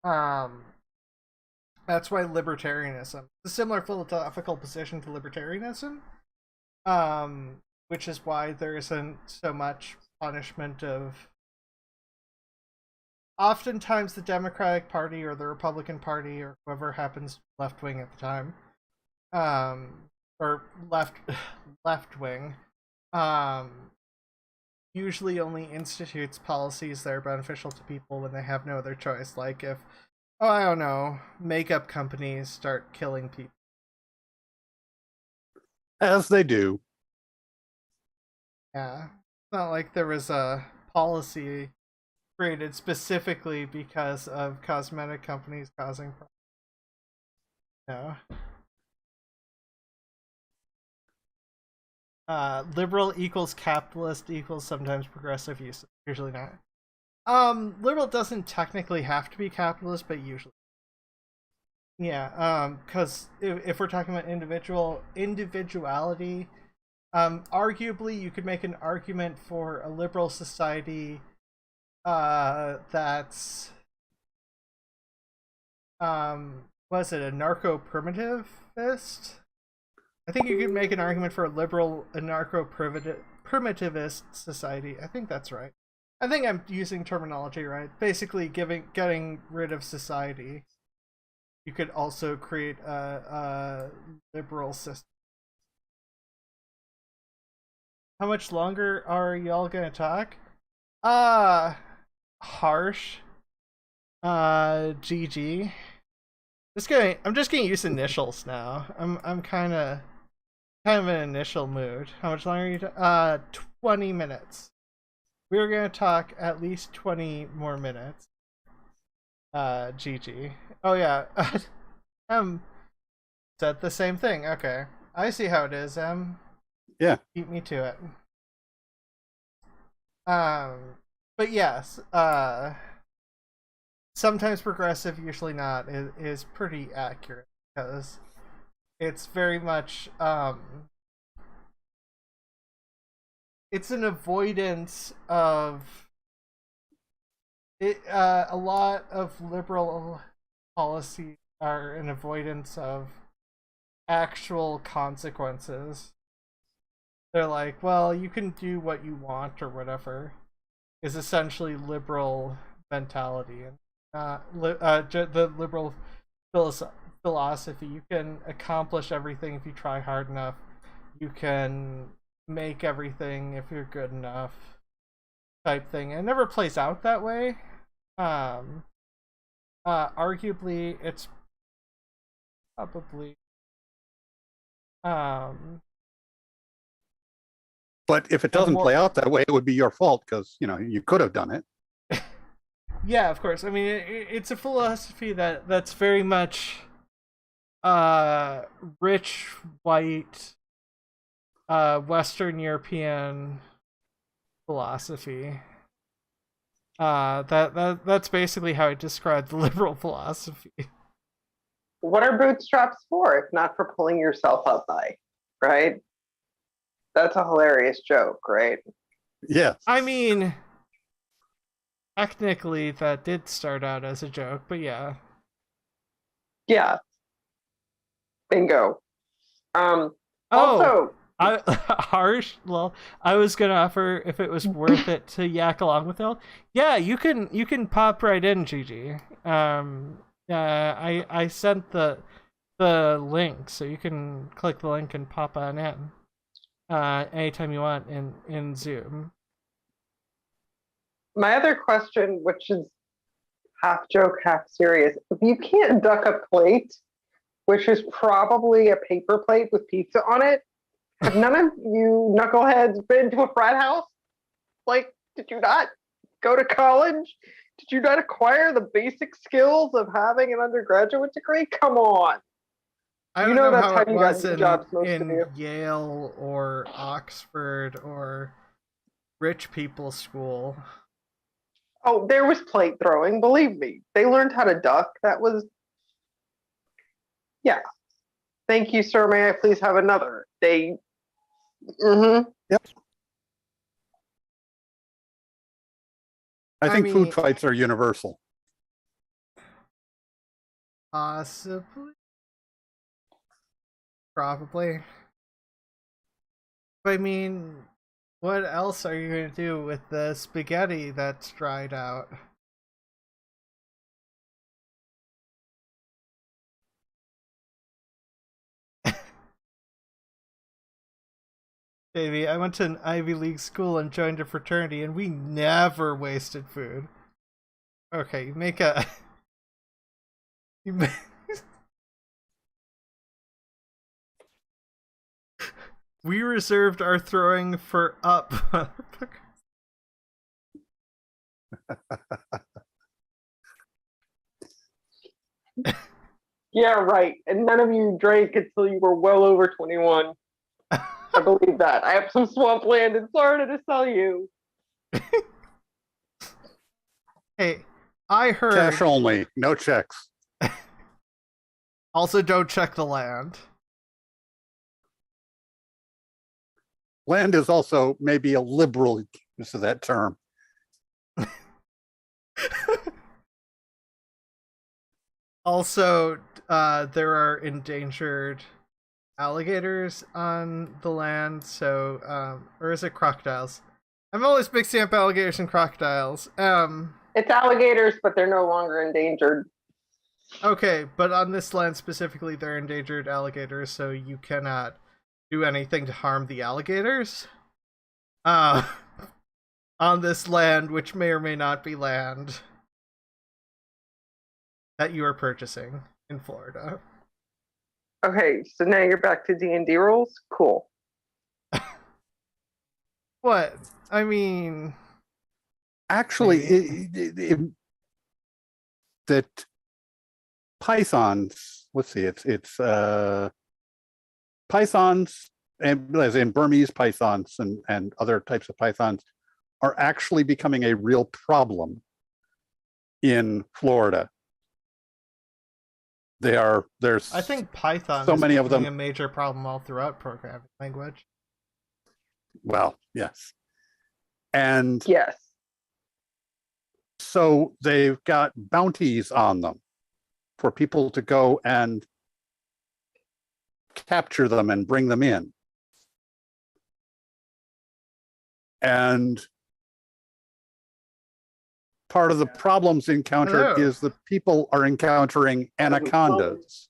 That's why libertarianism, a similar philosophical position to libertarianism, which is why there isn't so much punishment of oftentimes the Democratic Party or the Republican Party or whoever happens left wing at the time, or left wing, usually only institutes policies that are beneficial to people when they have no other choice. Like if, I don't know, makeup companies start killing people.
As they do.
Yeah. It's not like there was a policy created specifically because of cosmetic companies causing problems. No. Liberal equals capitalist equals sometimes progressive, usually not. Liberal doesn't technically have to be capitalist, but usually. Yeah, because if we're talking about individuality, arguably you could make an argument for a liberal society that's was it a narco-primitivist? I think you could make an argument for a liberal anarcho-primitivist society. I think that's right. I think I'm using terminology right. Basically, getting rid of society. You could also create a liberal system. How much longer are y'all gonna talk? Harsh. GG. I'm just gonna use initials now. I'm kind of in an initial mood. How much longer are you? 20 minutes. We're gonna talk at least 20 more minutes. GG. Oh yeah. Said the same thing. Okay, I see how it is.
Yeah.
Beat me to it. But yes. Sometimes progressive, usually not, is pretty accurate because it's very much it's an avoidance of it. A lot of liberal policies are an avoidance of actual consequences. They're like, well, you can do what you want or whatever, is essentially liberal mentality. And the liberal philosophy. You can accomplish everything if you try hard enough. You can make everything if you're good enough, type thing. It never plays out that way. Arguably, it's probably
But if it doesn't play out that way, it would be your fault because you could have done it.
Yeah, of course. I mean, it's a philosophy that's very much rich, white, Western European philosophy. That's basically how I describe the liberal philosophy.
What are bootstraps for if not for pulling yourself up by, right? That's a hilarious joke, right?
Yeah.
I mean, technically that did start out as a joke, but yeah.
Yeah. Bingo. Also,
harsh. Well, I was gonna offer if it was worth it to yak along with it. Yeah, you can pop right in, Gigi. I sent the link, so you can click the link and pop on in anytime you want in Zoom.
my other question, which is half joke, half serious, if you can't duck a plate, which is probably a paper plate with pizza on it, have none of you knuckleheads been to a frat house? Like, did you not go to college? Did you not acquire the basic skills of having an undergraduate degree? Come on.
I don't know how it was in Yale or Oxford or rich people school.
Oh, there was plate throwing, believe me. They learned how to duck. That was... Yeah. Thank you, sir. May I please have another? They... Mm-hmm.
Yep. I think food fights are universal.
Possibly. Probably. But I mean, what else are you going to do with the spaghetti that's dried out? Baby, I went to an Ivy League school and joined a fraternity, and we never wasted food. Okay, you make a... We reserved our throwing for up.
Yeah, right. And none of you drank until you were well over 21. I believe that. I have some swampland in Florida to sell you.
Hey, I heard...
Cash only, no checks.
Also, don't check the land.
Land is also maybe a liberal use of that term.
Also, there are endangered alligators on the land, so or is it crocodiles? I'm always mixing up alligators and crocodiles.
It's alligators, but they're no longer endangered.
Okay, but on this land specifically, they're endangered alligators, so you cannot do anything to harm the alligators. On this land, which may or may not be land that you are purchasing in Florida.
Okay, so now you're back to D&D rules? Cool.
What? I mean,
Actually, that pythons. Let's see. It's pythons, and as in Burmese pythons and other types of pythons, are actually becoming a real problem in Florida. There's
I think Python
so
is
many of
becoming
them.
a major problem all throughout programming language.
Well, yes. And
Yes.
so they've got bounties on them for people to go and capture them and bring them in. And part of the problems encountered
Hello.
is that people are encountering anacondas,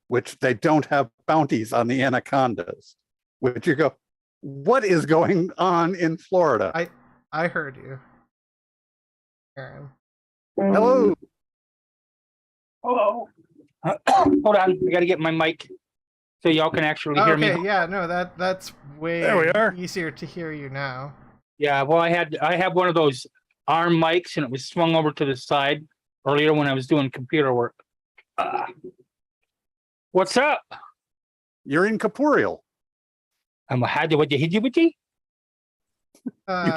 which they don't have bounties on the anacondas, which you go, what is going on in Florida?
I heard you, Aaron.
Hello.
Hello. Hold on, I gotta get my mic so y'all can actually hear
Okay,
me.
yeah, no, that's way
There we are.
easier to hear you now.
Yeah, well, I have one of those arm mics, and it was swung over to the side earlier when I was doing computer work. What's up?
You're incorporeal.
I'm a hadi with the
You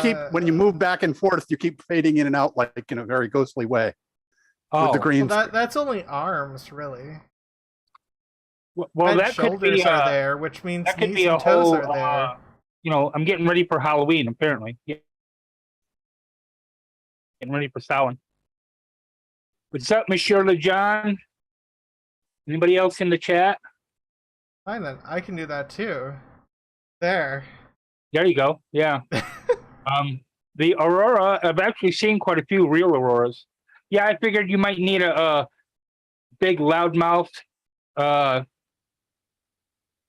keep, when you move back and forth, you keep fading in and out like in a very ghostly way with
Oh,
the green.
well, that's only arms, really.
well,
Head,
that could
shoulders
be
are there, which means
that could
knees
be a
and toes
whole.
are there.
You know, I'm getting ready for Halloween. Apparently, yeah. Getting ready for Samhain. What's up, Miss Shirley John? Anybody else in the chat?
Fine then, I can do that too. There.
There you go. Yeah. The aurora, I've actually seen quite a few real auroras. Yeah, I figured you might need a big loudmouth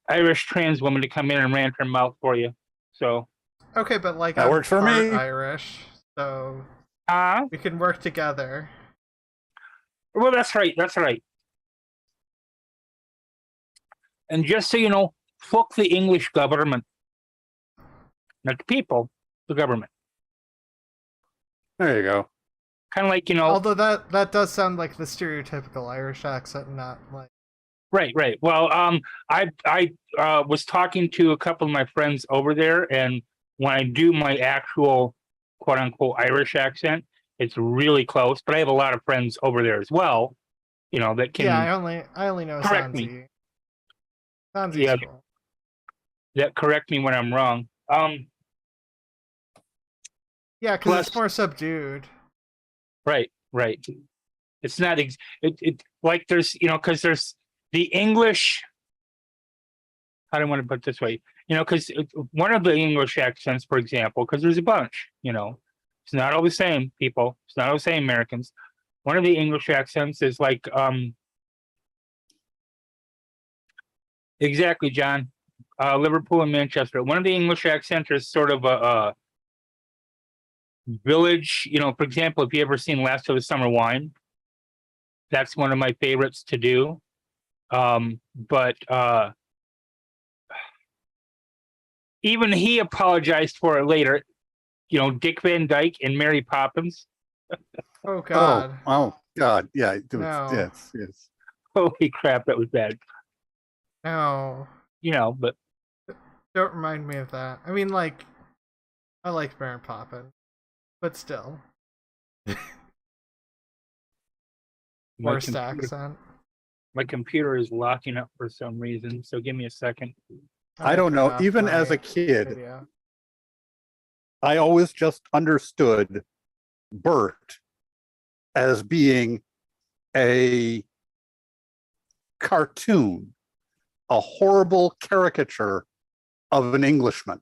Irish trans woman to come in and rant her mouth for you. So
Okay, but like
That
I'm
works for
part
me.
Irish, so we can work together.
well, that's right. That's right. And just so you know, fuck the English government. Not the people, the government.
There you go.
Kind of like, you know,
Although that does sound like the stereotypical Irish accent, not like
right. Well, I was talking to a couple of my friends over there, and when I do my actual quote unquote Irish accent, it's really close. But I have a lot of friends over there as well, you know, that can
yeah. I only know
correct me.
Sanzi. Sanzi's
Yeah.
cool.
that correct me when I'm wrong.
Yeah, because it's
Plus-
more subdued.
Right. It's not it like there's, you know, because there's the English. I don't want to put it this way, you know, because one of the English accents, for example, because there's a bunch, you know, it's not all the same people. It's not all the same Americans. One of the English accents is like, exactly, John, Liverpool and Manchester. One of the English accents is sort of a village, you know, for example, if you ever seen Last of the Summer Wine, that's one of my favorites to do. But even he apologized for it later. You know, Dick Van Dyke and Mary Poppins.
Oh God.
Oh God. Yeah.
No.
Yes.
Holy crap, that was bad.
No.
You know, but
Don't remind me of that. I mean, like, I like Mary Poppins, but still, worst accent.
my computer is locking up for some reason. So give me a second.
I don't know.
Turn off
Even as
my
a kid,
video.
I always just understood Bert as being a cartoon, a horrible caricature of an Englishman,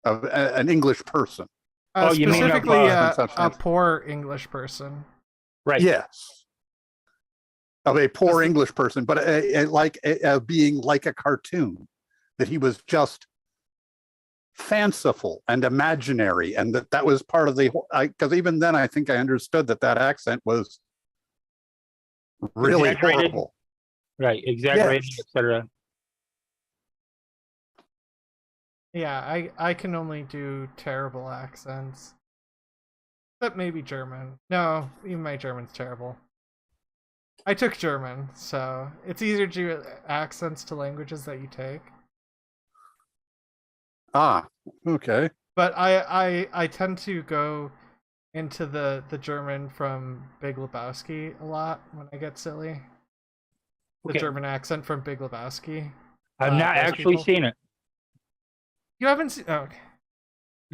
of an English person.
Oh, you mean
specifically
such
a
things.
poor English person.
Right.
Yes, of a poor
That's-
English person, but being like a cartoon, that he was just fanciful and imaginary, and that was part of the. Because even then, I think I understood that accent was really
Exaggerated.
horrible.
Right. Exaggerated,
Yes.
etc.
Yeah, I can only do terrible accents. But maybe German. No, even my German's terrible. I took German, so it's easier to do accents to languages that you take.
Ah, okay.
But I tend to go into the German from Big Lebowski a lot when I get silly. The
Okay.
German accent from Big Lebowski.
I've not
those
actually
people.
seen it.
You haven't seen? Oh, okay.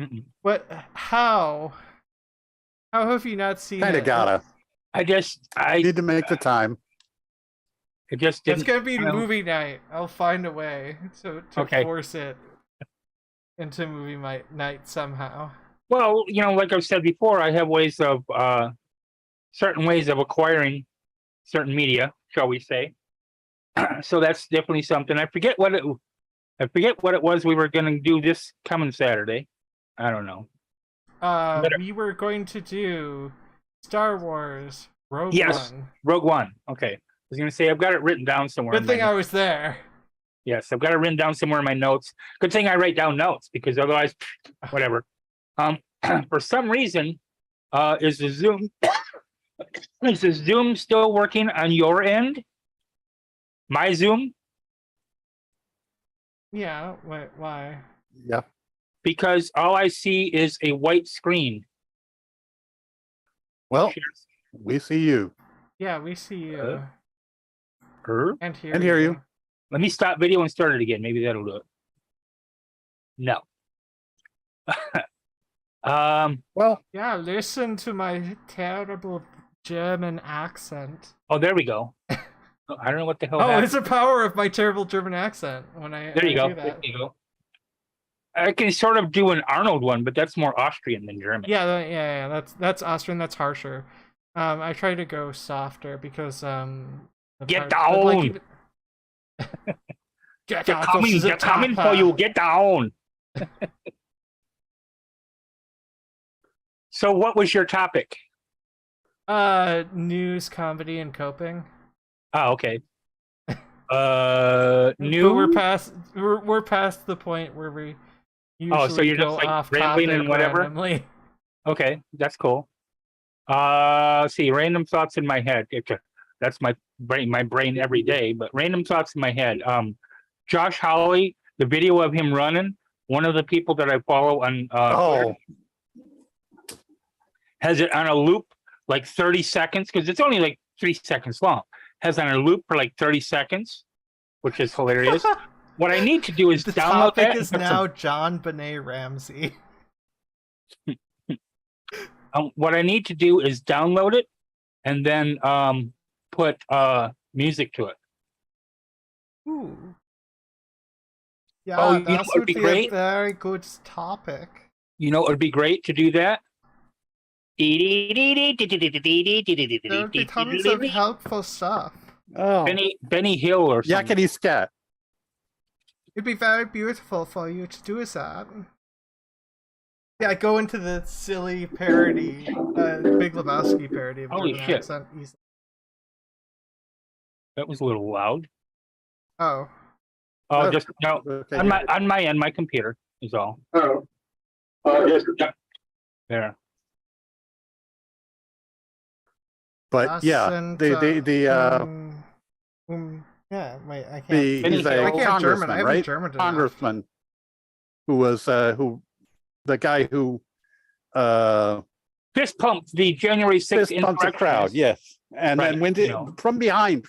Mm-mm.
What? How? How have you not seen
Kind
it?
of gotta
I
need to make the time.
it just
It's
didn't.
gonna be
I don't-
movie night. I'll find a way to
Okay.
force it into movie night somehow.
Well, like I've said before, I have ways of certain ways of acquiring certain media, shall we say? So that's definitely something. I forget what it was we were going to do this coming Saturday. I don't know.
We were going to do Star Wars Rogue
Yes.
One.
Rogue One. Okay. I was going to say I've got it written down somewhere.
Good
in
thing
my-
I was there.
Yes, I've got it written down somewhere in my notes. Good thing I write down notes because otherwise, whatever. For some reason, is the Zoom still working on your end? My Zoom?
Yeah. Why?
Yeah.
Because all I see is a white screen.
Well, we see you.
Yeah, we see you and hear
And hear you.
Let me stop video and start it again. Maybe that'll do it. No.
Well,
Yeah, listen to my terrible German accent.
Oh, there we go. I don't know what the hell
Oh,
happened.
it's the power of my terrible German accent when I
There you
I
go.
do
There
that.
you go. I can sort of do an Arnold one, but that's more Austrian than German.
Yeah. That's Austrian. That's harsher. I try to go softer because the
Get
part- but,
down!
even- Get
They're
down,
coming.
this is a
They're coming for
tapper.
you. Get down. So, what was your topic?
News, comedy, and coping.
Oh, okay.
But
New.
we're past the point where we usually
Oh, so you're
go
just, like,
off
rambling
topic
and whatever?
randomly.
Okay, that's cool. Let's see, random thoughts in my head. That's my brain every day. But random thoughts in my head. Josh Hawley, the video of him running. One of the people that I follow on Twitter has it on a loop like 30 seconds because it's only like 3 seconds long. Has it on a loop for like 30 seconds, which is hilarious. What I need to do is
The
download
topic
that.
is now John Benet Ramsey.
What I need to do is download it and then put music to it.
Ooh. Yeah,
Oh, you know
that
what would
would
be
be
great?
a very good topic.
You know, it would be great to do that.
There would be tons of helpful stuff.
oh,
Benny Hill or something.
yakety scat.
It'd be very beautiful for you to do that. Yeah, go into the silly parody, Big Lebowski parody of
Holy
German
shit.
accent. Easily.
That was a little loud.
Oh,
Oh,
Oh,
just no.
Okay.
On my end, my computer is all.
Oh.
There.
But yeah,
Doesn't, yeah, wait, I can't.
he's
I
a
I can't German.
congressman,
I haven't
right?
German enough.
Congressman who was the guy who
Fist pumped the January 6th
fist pumped the crowd, yes, and
Right,
then went
you
in
know.
from behind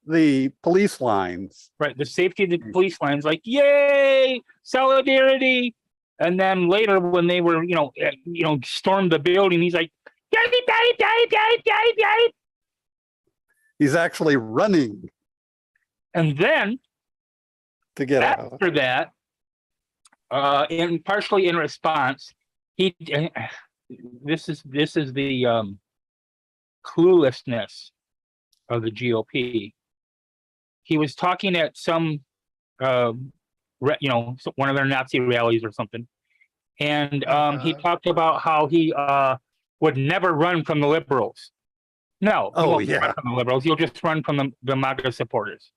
the police lines.
Right, the safety of the police lines, like, yay, solidarity. And then later, when they were, stormed the building, he's like, yay, yay, yay, yay, yay, yay.
He's actually running
And then
to get out.
after that, partially in response, he this is the cluelessness of the GOP. He was talking at some one of their Nazi rallies or something, and he talked about how he would never run from the liberals. No, he won't run from the liberals. He'll just run from the MAGA supporters.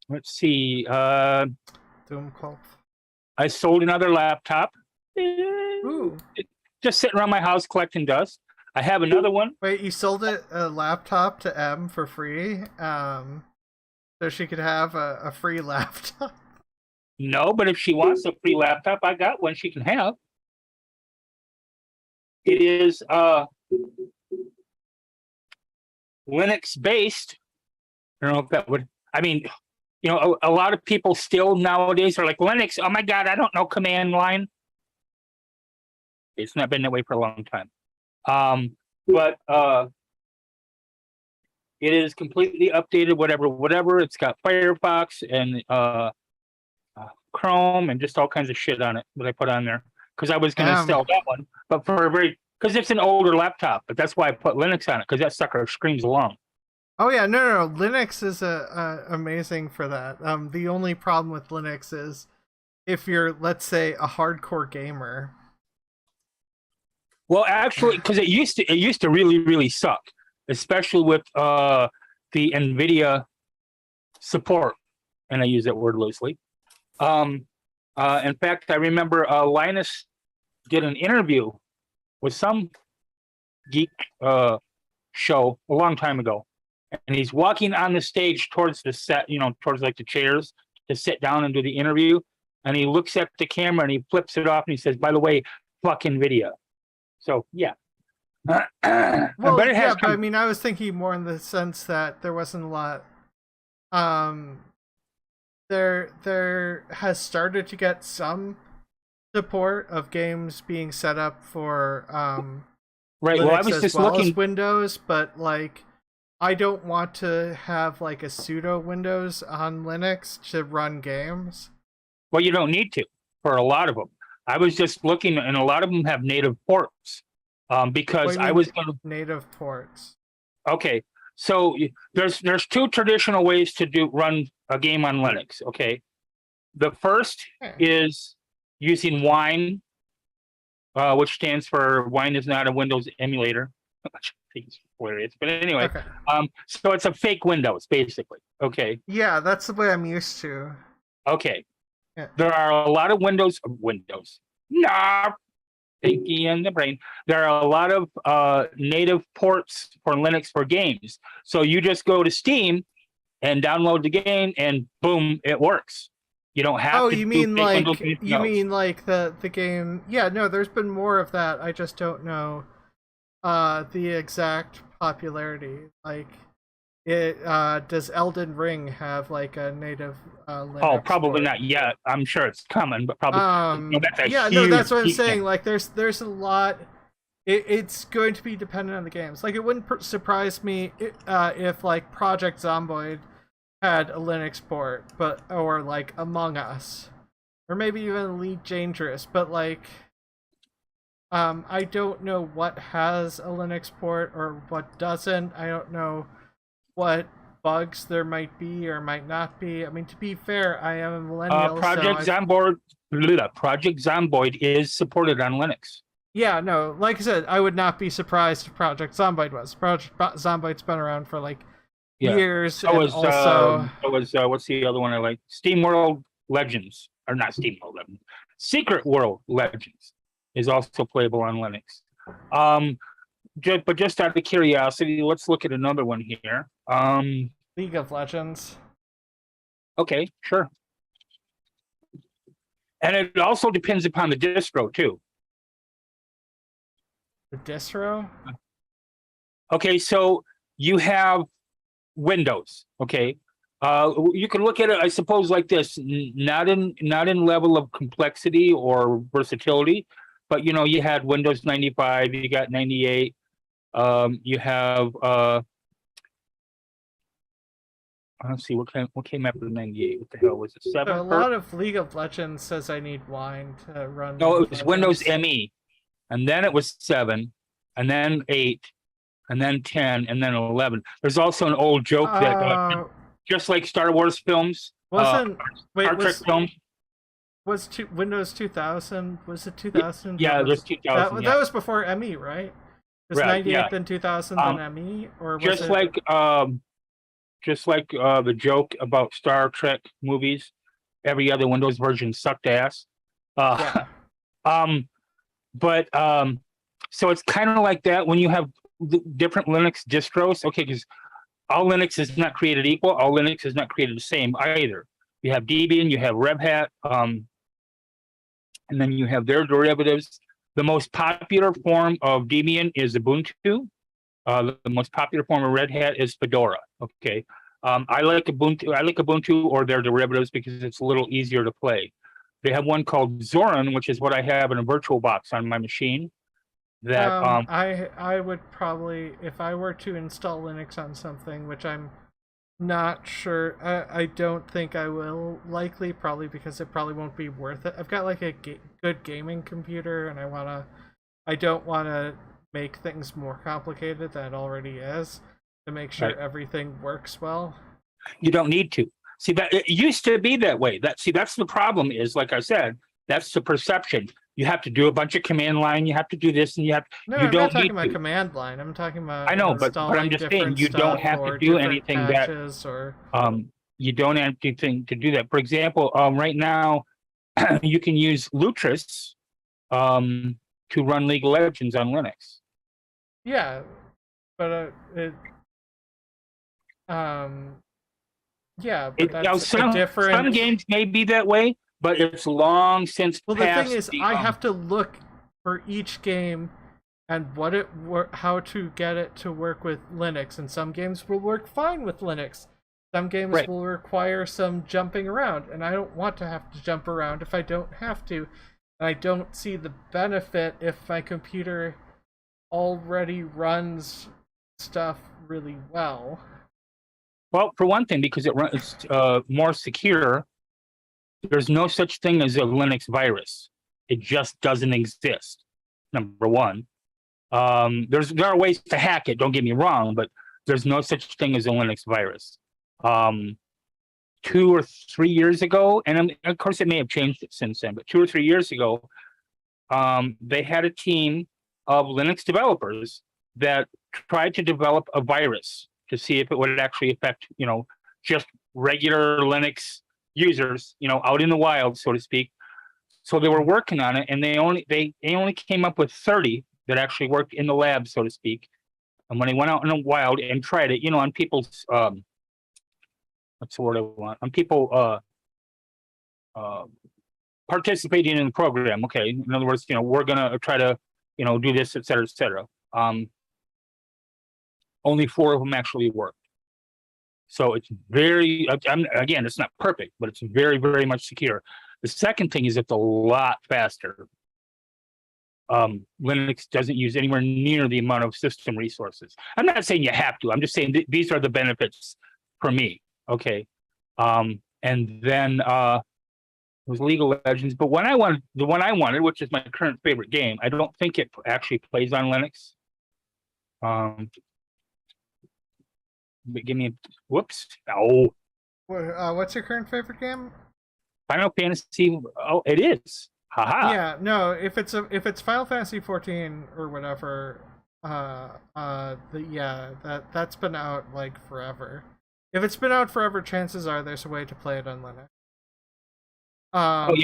Let's see.
Doomkopf.
I sold another laptop.
Ooh.
Just sitting around my house collecting dust. I have another one.
Wait, you sold a laptop to M for free? So she could have a free laptop?
No, but if she wants a free laptop, I got one she can have. It is Linux based. I don't know if that would, I mean, a lot of people still nowadays are like, Linux, oh my God, I don't know command line. It's not been that way for a long time. But it is completely updated, whatever. It's got Firefox and Chrome and just all kinds of shit on it that I put on there. Because I was going to sell that one, but because it's an older laptop, but that's why I put Linux on it, because that sucker screams along.
Oh yeah, no. Linux is amazing for that. The only problem with Linux is if you're, let's say, a hardcore gamer.
Well, actually, because it used to really, really suck, especially with the NVIDIA support, and I use that word loosely. In fact, I remember Linus did an interview with some geek show a long time ago, and he's walking on the stage towards the set, towards like the chairs to sit down and do the interview, and he looks at the camera and he flips it off and he says, "By the way, fuck NVIDIA." So yeah.
Well, but I mean, I was thinking more in the sense that there wasn't a lot. There has started to get some support of games being set up for
right.
Linux
Well, I was just looking
as Windows, but like I don't want to have like a pseudo Windows on Linux to run games.
Well, you don't need to for a lot of them. I was just looking, and a lot of them have native ports. Because I was going to
native ports.
Okay, so there's two traditional ways to run a game on Linux. Okay, the first is using Wine, which stands for Wine is not a Windows emulator. I think it's hilarious, but anyway, so it's a fake Windows basically. Okay.
Yeah, that's the way I'm used to.
Okay. Yeah. There are a lot of Windows. Nah. Pinky in the brain. There are a lot of native ports for Linux for games. So you just go to Steam and download the game, and boom, it works. You don't have to.
Oh, you mean like the game? Yeah, no, there's been more of that. I just don't know the exact popularity. Like, does Elden Ring have like a native Linux?
Oh, probably not yet. I'm sure it's coming, but probably.
That's what I'm saying. Like, there's a lot. It's going to be dependent on the games. Like, it wouldn't surprise me if like Project Zomboid had a Linux port, or like Among Us, or maybe even Elite Dangerous. But like, I don't know what has a Linux port or what doesn't. I don't know what bugs there might be or might not be. I mean, to be fair, I am a millennial.
Project Zomboid is supported on Linux.
Yeah, no, like I said, I would not be surprised if Project Zomboid was. Project Zomboid's been around for like years.
So was what's the other one I like? SteamWorld Legends, or not SteamWorld Legends. Secret World Legends is also playable on Linux. But just out of curiosity, let's look at another one here.
League of Legends.
Okay, sure. And it also depends upon the distro too.
The distro?
Okay, so you have Windows. Okay, you can look at it, I suppose, like this: not in level of complexity or versatility, but you had Windows 95, you got 98. You have let's see what came after 98. What the hell was it? 7.
A lot of League of Legends says I need wine to run.
No,
League
it was
of
Windows
Legends.
ME, and then it was 7, and then 8, and then 10, and then 11. There's also an old joke that just like Star Wars films,
wasn't
Star Trek films.
Was Windows 2000? Was it 2000?
Yeah, it was 2000.
That was before ME, right? It was
Right,
98
yeah.
then 2000 then ME, or was
Just
it...
like the joke about Star Trek movies, every other Windows version sucked ass.
Yeah.
But so it's kind of like that when you have different Linux distros. Okay, because all Linux is not created equal. All Linux is not created the same either. You have Debian, you have Red Hat, and then you have their derivatives. The most popular form of Debian is Ubuntu. The most popular form of Red Hat is Fedora. Okay, I like Ubuntu or their derivatives because it's a little easier to play. They have one called Zorin, which is what I have in a virtual box on my machine. That
I would probably, if I were to install Linux on something, which I'm not sure, I don't think I will, likely, probably because it probably won't be worth it. I've got like a good gaming computer, and I don't want to make things more complicated than it already is to make sure everything works well.
You don't need to. See, that it used to be that way. That's the problem is, like I said, that's the perception. You have to do a bunch of command line. You have to do this, and you
I'm not talking about command line. I'm talking about.
I know, but I'm just saying you don't have to do anything that. You don't have anything to do that. For example, right now, you can use Lutris to run League of Legends on Linux.
Yeah, but yeah, but that's different.
Some games may be that way, but it's long since
passed. The thing is, I have to look for each game and how to get it to work with Linux. And some games will work fine with Linux. Some games will require some jumping around, and I don't want to have to jump around if I don't have to. And I don't see the benefit if my computer already runs stuff really well.
Well, for one thing, because it runs more secure, there's no such thing as a Linux virus. It just doesn't exist. Number one, there are ways to hack it. Don't get me wrong, but there's no such thing as a Linux virus. 2 or 3 years ago, and of course it may have changed since then, but 2 or 3 years ago, they had a team of Linux developers that tried to develop a virus to see if it would actually affect, just regular Linux users, out in the wild, so to speak. So they were working on it, and they only came up with 30 that actually worked in the lab, so to speak. And when they went out in the wild and tried it, on people's what's the word I want? On people participating in the program. Okay, in other words, we're gonna try to, do this, et cetera, et cetera. Only 4 of them actually worked. So it's very, again, it's not perfect, but it's very, very much secure. The second thing is it's a lot faster. Linux doesn't use anywhere near the amount of system resources. I'm not saying you have to. I'm just saying these are the benefits for me. Okay. And then it was League of Legends. But the one I wanted, which is my current favorite game, I don't think it actually plays on Linux. But give me a whoops. Oh.
What's your current favorite game?
Final Fantasy. Oh, it is. Haha.
Yeah, no. If it's Final Fantasy 14 or whatever, that's been out like forever. If it's been out forever, chances are there's a way to play it on Linux.
I'm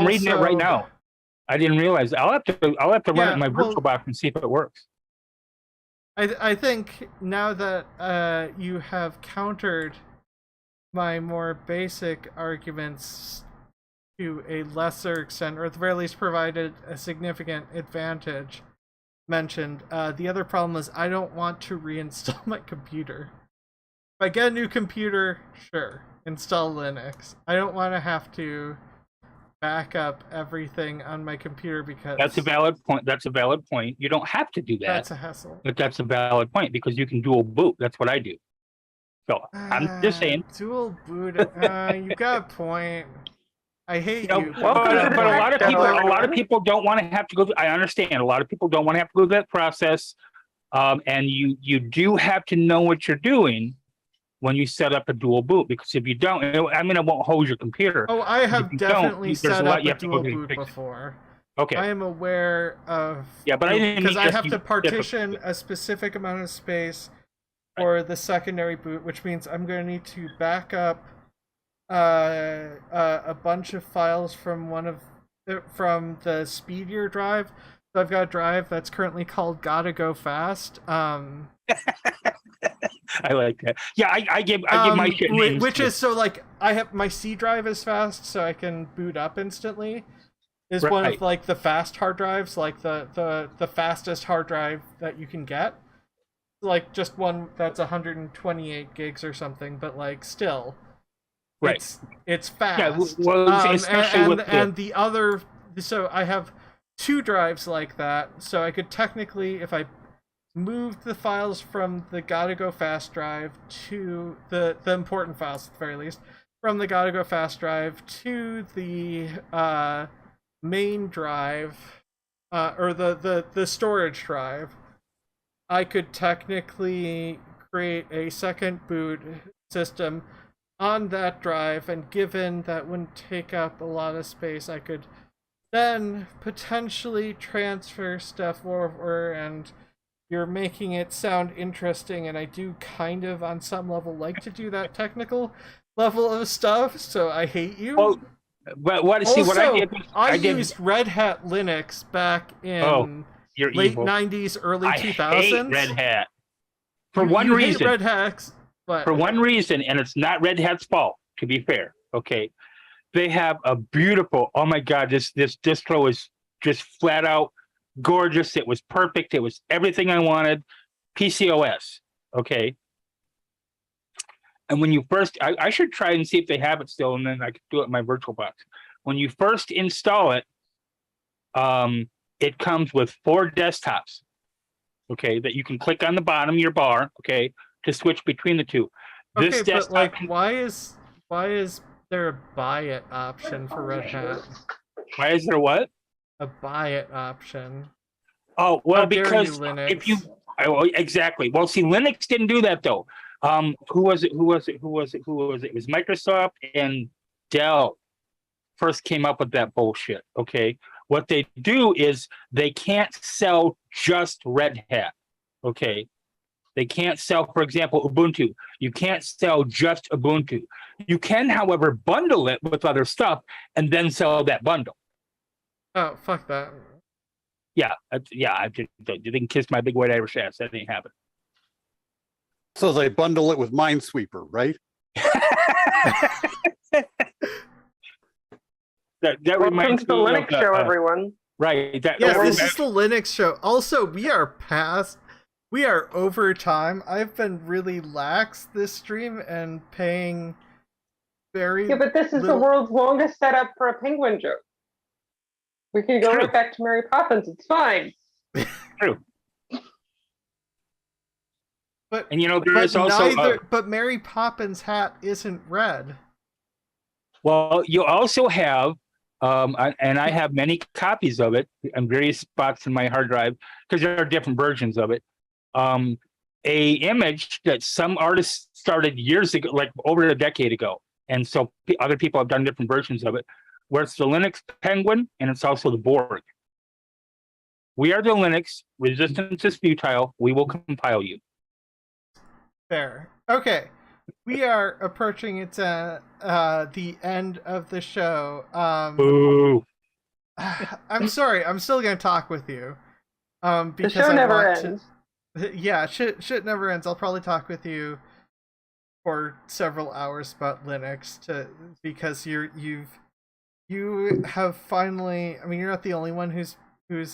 reading it right now. I didn't realize. I'll have to run it in my virtual box and see if it works.
I think now that you have countered my more basic arguments to a lesser extent, or at the very least provided a significant advantage mentioned, the other problem is I don't want to reinstall my computer. If I get a new computer, sure, install Linux. I don't want to have to back up everything on my computer because
That's a valid point. That's a valid point. You don't have to do that,
that's a hassle.
but that's a valid point because you can dual boot. That's what I do. So I'm just saying.
Dual boot. You got a point. I hate you.
Well,
but you got
but a
point.
lot of people don't want to have to go through. I understand. A lot of people don't want to have to go through that process, and you do have to know what you're doing when you set up a dual boot, because if you don't, it won't hold your computer.
Oh, I have definitely set up a dual boot
fix it.
before.
Okay.
I am aware of.
Yeah, but I didn't
because
need
I
just
have to
you-
partition a specific amount of space for the secondary boot, which means I'm going to need to back up a bunch of files from from the Speedier drive. So I've got a drive that's currently called Gotta Go Fast.
I like that. Yeah, I give my shit names
which
too.
is so like I have my C drive is fast, so I can boot up instantly. Is one of
Right.
like the fast hard drives, like the fastest hard drive that you can get. Like just one that's 128 gigs or something, but like still,
Right.
it's fast.
Yeah, well, especially with
and the other. So I have two drives like that, so I could technically, if I moved the files from the Gotta Go Fast drive to the important files at the very least, from the Gotta Go Fast drive to the main drive, or the storage drive, I could technically create a second boot system on that drive, and given that wouldn't take up a lot of space, I could then potentially transfer stuff over. And you're making it sound interesting, and I do kind of on some level like to do that technical level of stuff, so I hate you.
Well, but what I did
used Red Hat Linux back in
you're
late
evil.
90s, early
I
2000s.
hate Red Hat for
You
one
hate
reason.
Red Hats, but
For one reason, and it's not Red Hat's fault, to be fair. Okay, they have a beautiful. Oh my God, this distro is just flat out gorgeous. It was perfect. It was everything I wanted. PCOS. Okay. And when you first, I should try and see if they have it still, and then I could do it in my VirtualBox. When you first install it, it comes with 4 desktops, okay, that you can click on the bottom of your bar, okay, to switch between the two. This
okay, but
desktop,
like, why is there a buy it option for Red Hat?
why is there what?
A buy it option.
Oh, well,
How dare
because
you, Linux.
if you, exactly. Well, see, Linux didn't do that though. Who was it? It was Microsoft and Dell first came up with that bullshit. Okay, what they do is they can't sell just Red Hat. Okay, they can't sell, for example, Ubuntu. You can't sell just Ubuntu. You can, however, bundle it with other stuff and then sell that bundle.
Oh, fuck that.
Yeah, you didn't kiss my big white Irish ass. That ain't happen.
So they bundle it with Minesweeper, right?
That
Welcome
reminds
to the
me
Linux
of,
show, everyone.
Right.
Yes, this is the Linux show. Also, we are over time. I've been really lax this stream and paying very
Yeah, but this is the
little-
world's longest setup for a penguin joke. We can go
True.
right back to Mary Poppins. It's fine.
True.
But
And there's also
but Mary Poppins' hat isn't red.
well, you also have and I have many copies of it in various spots in my hard drive because there are different versions of it. A image that some artists started years ago, like over a decade ago, and so other people have done different versions of it, where it's the Linux Penguin and it's also the Borg. We are the Linux. Resistance is futile. We will compile you.
Fair. Okay. We are approaching the end of the show.
Boo.
I'm sorry. I'm still gonna talk with you.
The
Because
show
I
never
want
ends.
Yeah, shit never ends. I'll probably talk with you for several hours about Linux because you have finally. I mean, you're not the only one who's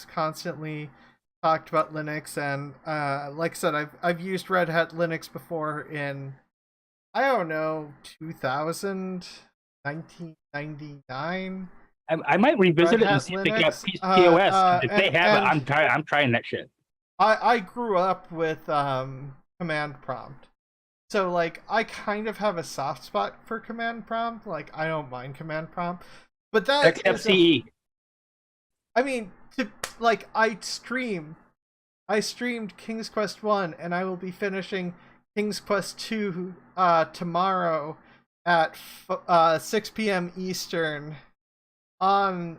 constantly talked about Linux, and like I said, I've used Red Hat Linux before in, I don't know, 2000, 1999.
I might revisit
Red
it and
Hat
see if they got
Linux,
POS. If they
and-
have it,
and-
I'm trying that shit.
I grew up with command prompt. So like I kind of have a soft spot for command prompt. Like I don't mind command prompt. But that is
XFCE.
I mean, like I streamed King's Quest 1 and I will be finishing King's Quest 2 tomorrow at 6 p.m. Eastern on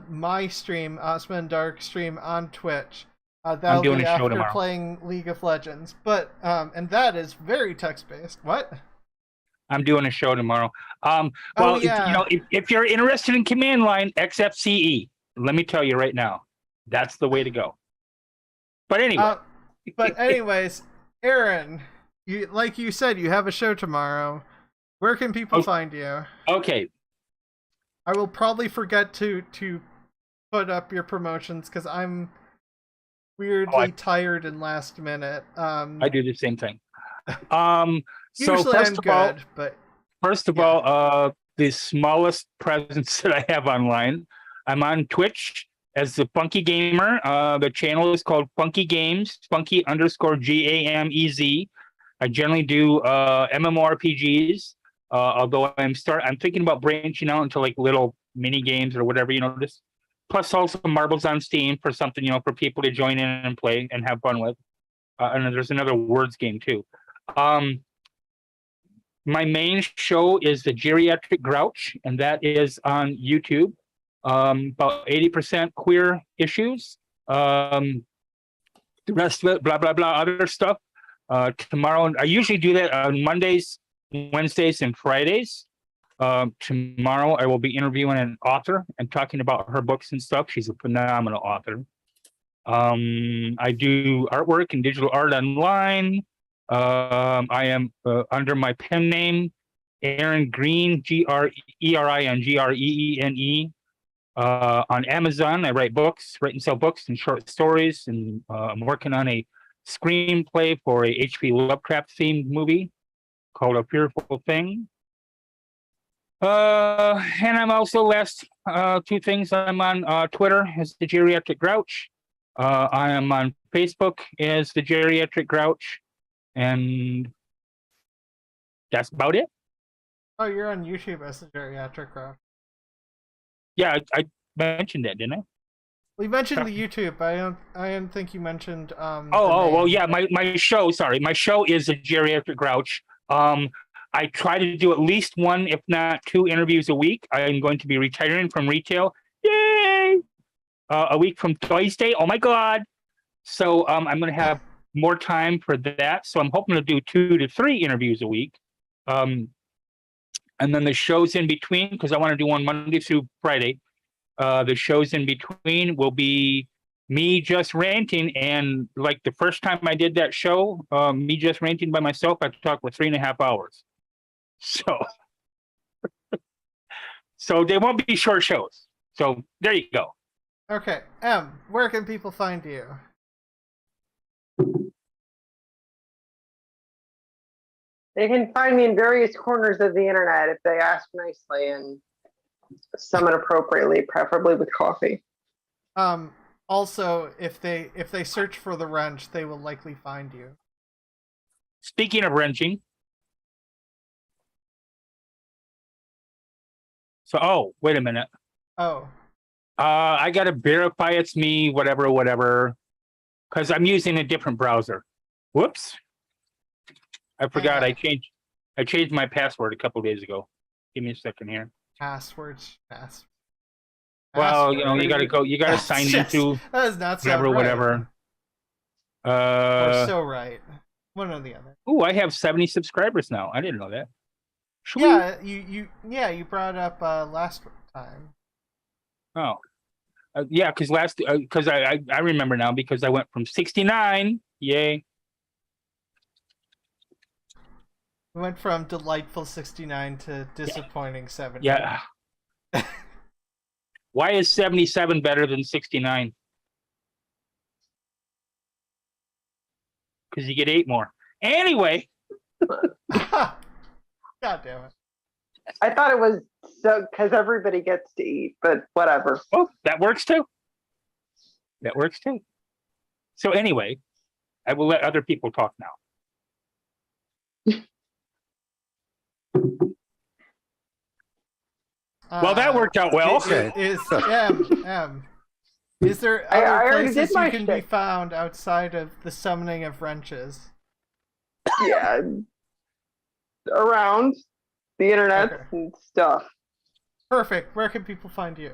my stream, Ozma In The Dark stream on Twitch. That'll
doing
be
a show
after
tomorrow.
playing League of Legends. But and that is very text-based. What?
I'm doing a show tomorrow. Well,
Oh, yeah.
you know, if you're interested in command line, XFCE. Let me tell you right now, that's the way to go. But anyway,
But anyways, Aaron, like you said, you have a show tomorrow. Where can people find you?
okay.
I will probably forget to put up your promotions because I'm weirdly tired and last minute.
I do the same thing. So
Usually
first
I'm
of all,
good, but
First of
Yeah.
all, the smallest presence that I have online, I'm on Twitch as the Funky Gamer. The channel is called Funky Games, Funky_GAMEZ. I generally do MMORPGs. Although I'm thinking about branching out into like little mini games or whatever, you know, just plus also marbles on Steam for something, you know, for people to join in and play and have fun with. And then there's another words game too. My main show is the Geriatric Grouch, and that is on YouTube. About 80% queer issues. The rest of it, blah, blah, blah, other stuff. Tomorrow, I usually do that on Mondays, Wednesdays, and Fridays. Tomorrow, I will be interviewing an author and talking about her books and stuff. She's a phenomenal author. I do artwork and digital art online. I am under my pen name, Aaron Green, GREERIN, on Amazon. I write and sell books and short stories, and I'm working on a screenplay for a H.P. Lovecraft themed movie called A Fearful Thing. And I'm also last two things. I'm on Twitter as the Geriatric Grouch. I am on Facebook as the Geriatric Grouch. And that's about it.
oh, you're on YouTube as the Geriatric Grouch.
Yeah, I mentioned that, didn't I?
We mentioned the YouTube, but I don't think you mentioned
Well, yeah, my show, sorry. My show is a Geriatric Grouch. I try to do at least one, if not two interviews a week. I am going to be retiring from retail. Yay! A week from Thursday. Oh my God. So I'm going to have more time for that. So I'm hoping to do 2 to 3 interviews a week. And then the shows in between, because I want to do one Monday through Friday. The shows in between will be me just ranting. And like the first time I did that show, me just ranting by myself, I talked for 3.5 hours. So they won't be short shows. So there you go.
Okay, where can people find you?
They can find me in various corners of the internet if they ask nicely and summon appropriately, preferably with coffee.
Also, if they search for the wrench, they will likely find you.
Speaking of wrenching. So, wait a minute.
Oh.
I gotta verify it's me, whatever, because I'm using a different browser. Whoops. I forgot I changed my password a couple days ago. Give me a second here.
Passwords.
Well, you know, you gotta sign into
That does not sound
whatever.
Or so right. One or the other.
Oh, I have 70 subscribers now. I didn't know that. Sweet.
Yeah, you brought up last time.
Oh, yeah, because I remember now because I went from 69. Yay.
We went from delightful 69 to disappointing 70.
Yeah. Why is 77 better than 69? Because you get 8 more. Anyway.
God damn it.
I thought it was so because everybody gets to eat, but whatever.
Oh, that works too. That works too. So anyway, I will let other people talk now. Well, that worked out well.
Okay.
Is there
I
other
already
places
did my
you can be
shit.
found outside of the summoning of wrenches?
Yeah, around the internet
Okay.
and stuff.
Perfect. Where can people find you?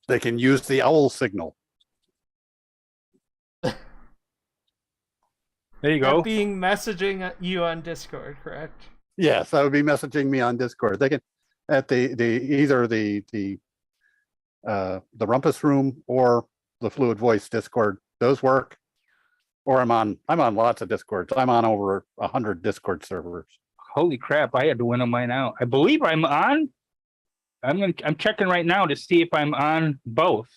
They can use the owl signal.
There you
That
go.
being messaging you on Discord, correct?
Yes, that would be messaging me on Discord. They can at either the Rumpus Room or the Fluid Voice Discord. Those work. Or I'm on lots of Discords. I'm on over 100 Discord servers.
Holy crap! I had to winnow mine out. I believe I'm on. I'm checking right now to see if I'm on both.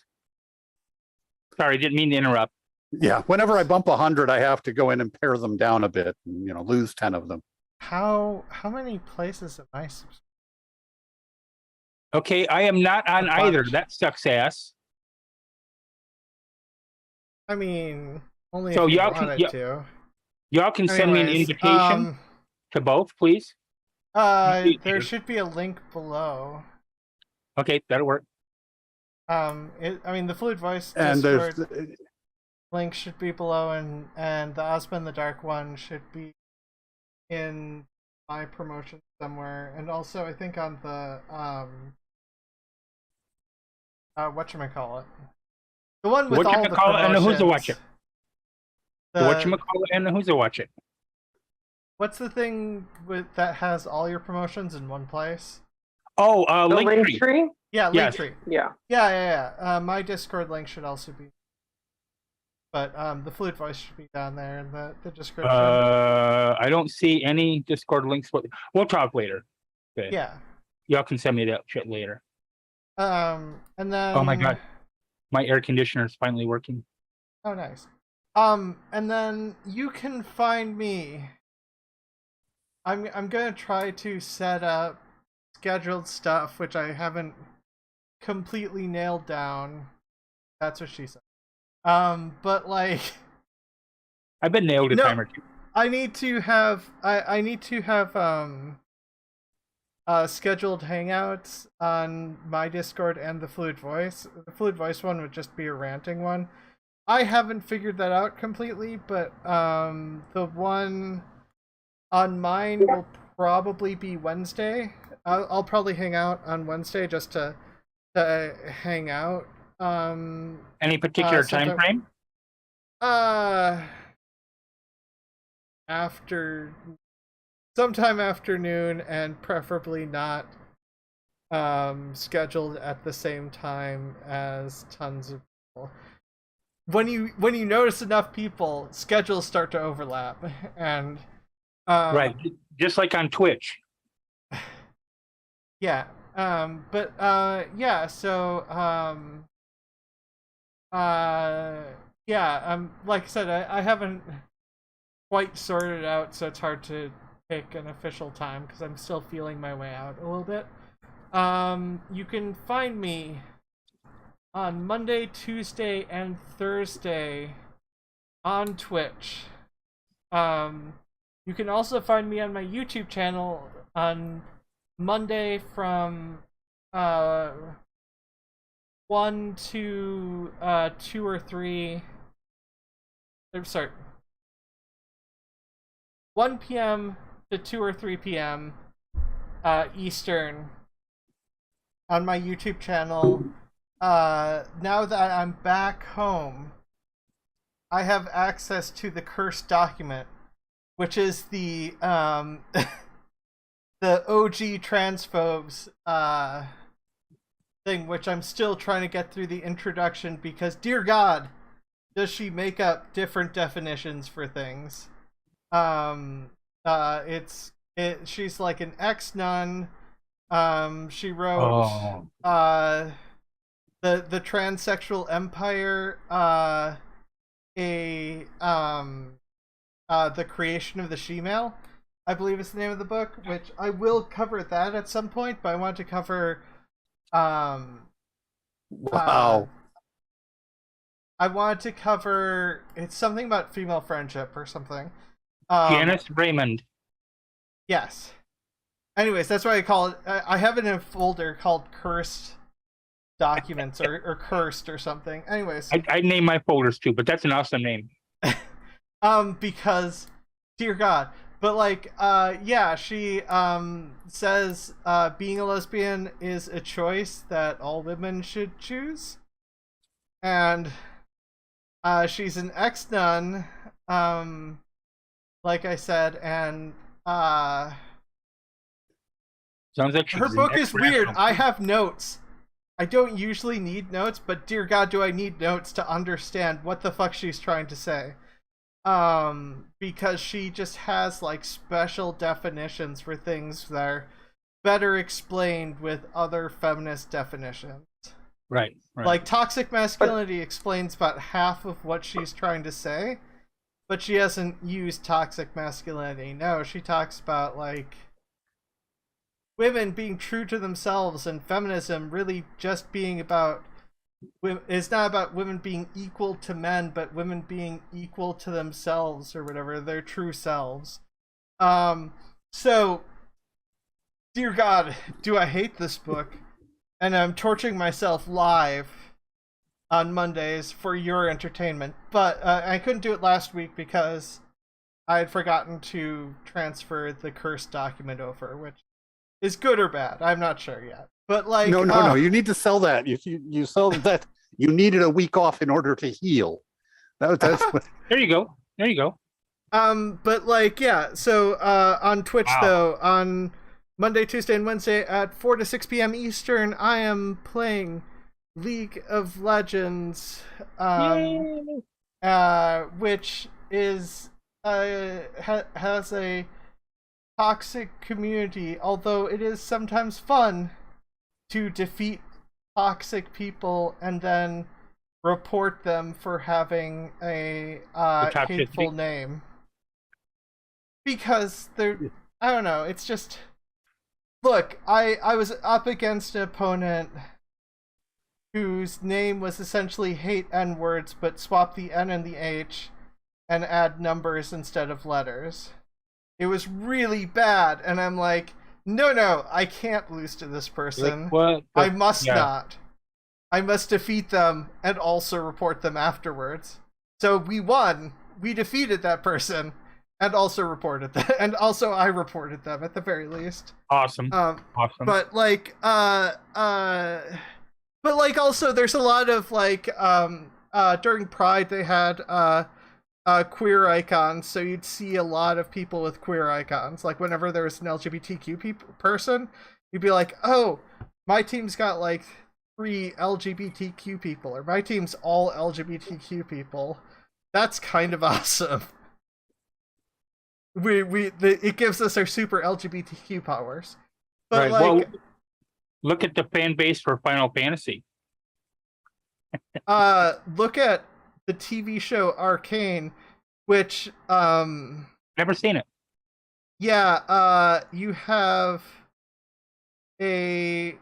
Sorry, didn't mean to interrupt.
Yeah, whenever I bump 100, I have to go in and pare them down a bit, and lose 10 of them.
How many places am I subscribed?
Okay, I am not on
A
either.
bunch.
That sucks ass.
I mean, only
So
if you
y'all
wanted
can-
to.
Y'all can send me an
Anyways,
invitation to both, please.
there should be a link below.
Okay, that'll work.
I mean, the Fluid Voice
And
Discord
there's
link should be below, and the Ozma In The Dark one should be in my promotion somewhere, and also I think on the whatchamacallit, the one with all the
Whatchamacallit and the Who's a Watch It.
The
Whatchamacallit and the Who's a Watch It.
What's the thing that has all your promotions in one place?
Oh,
The link
Linktree.
tree?
Yeah,
Yes.
Linktree.
Yeah.
Yeah. My Discord link should also be, but the Fluid Voice should be down there in the description.
I don't see any Discord links. We'll talk later. Okay.
Yeah.
Y'all can send me that shit later.
And then.
Oh my god, my air conditioner is finally working.
Oh, nice. And then you can find me. I'm gonna try to set up scheduled stuff, which I haven't completely nailed down. That's what she said. But like,
I've been nailed a
No.
time or two.
I need to have scheduled hangouts on my Discord and the Fluid Voice. The Fluid Voice one would just be a ranting one. I haven't figured that out completely, but the one on mine will probably be Wednesday. I'll probably hang out on Wednesday just to hang out.
Any particular
sometime-
time frame?
Sometime afternoon, and preferably not scheduled at the same time as tons of people. When you notice enough people, schedules start to overlap, and
Right, just like on Twitch.
yeah. But yeah. So yeah. Like I said, I haven't quite sorted it out, so it's hard to pick an official time because I'm still feeling my way out a little bit. You can find me on Monday, Tuesday, and Thursday on Twitch. You can also find me on my YouTube channel on Monday from 1 to 2 or 3. Sorry. 1 p.m. to 2 or 3 p.m. Eastern on my YouTube channel. Now that I'm back home, I have access to the cursed document, which is the the OG transphobes thing, which I'm still trying to get through the introduction because, dear God, does she make up different definitions for things. She's like an ex-nun. She wrote the transsexual empire, the creation of the she-male. I believe is the name of the book, which I will cover that at some point, but I want to cover
Wow.
I wanted to cover it's something about female friendship or something.
Janice Raymond.
Yes. Anyways, that's why I call it. I have it in a folder called Cursed Documents or Cursed or something. Anyways,
I name my folders too, but that's an awesome name.
because, dear God, but like, yeah, she says being a lesbian is a choice that all women should choose, and she's an ex-nun, like I said, and
Sounds like she's
her
an
book is weird.
ex-radical.
I have notes. I don't usually need notes, but dear God, do I need notes to understand what the fuck she's trying to say. Because she just has like special definitions for things that are better explained with other feminist definitions.
Right.
Like toxic masculinity explains about half of what she's trying to say, but she hasn't used toxic masculinity. No, she talks about like women being true to themselves and feminism really just being about it's not about women being equal to men, but women being equal to themselves or whatever, their true selves. So dear God, do I hate this book, and I'm torturing myself live on Mondays for your entertainment, but I couldn't do it last week because I had forgotten to transfer the cursed document over, which is good or bad. I'm not sure yet. But like,
No. You need to sell that. You sell that. You needed a week off in order to heal. That's what.
There you go.
But like, yeah. So on Twitch though, on Monday, Tuesday, and Wednesday at 4 to 6 p.m. Eastern, I am playing League of Legends, which is has a toxic community, although it is sometimes fun to defeat toxic people and then report them for having a hateful name. Because they're, I don't know, it's just, look, I was up against an opponent whose name was essentially hate N-words, but swap the N and the H and add numbers instead of letters. It was really bad, and I'm like, no, I can't lose to this person. I must not. I must defeat them and also report them afterwards. So we won. We defeated that person and also reported them. And also I reported them at the very least.
Awesome. Awesome.
But like, also there's a lot of like, during Pride they had, queer icons, so you'd see a lot of people with queer icons. Like whenever there was an LGBTQ person, you'd be like, oh, my team's got like 3 LGBTQ people, or my team's all LGBTQ people. That's kind of awesome. It gives us our super LGBTQ powers. But
right. Well, look at the fan base for Final Fantasy.
Look at the TV show Arcane, which
never seen it.
Yeah, you have 2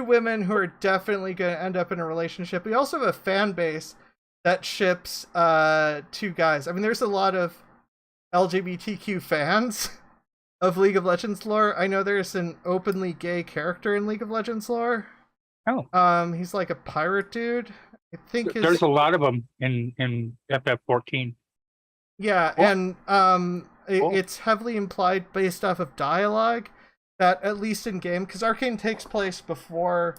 women who are definitely going to end up in a relationship. We also have a fan base that ships 2 guys. I mean, there's a lot of LGBTQ fans of League of Legends lore. I know there's an openly gay character in League of Legends lore.
Oh.
He's like a pirate dude. I think
there's a lot of them in FF14.
Yeah, and it's heavily implied based off of dialogue that at least in game, because Arcane takes place before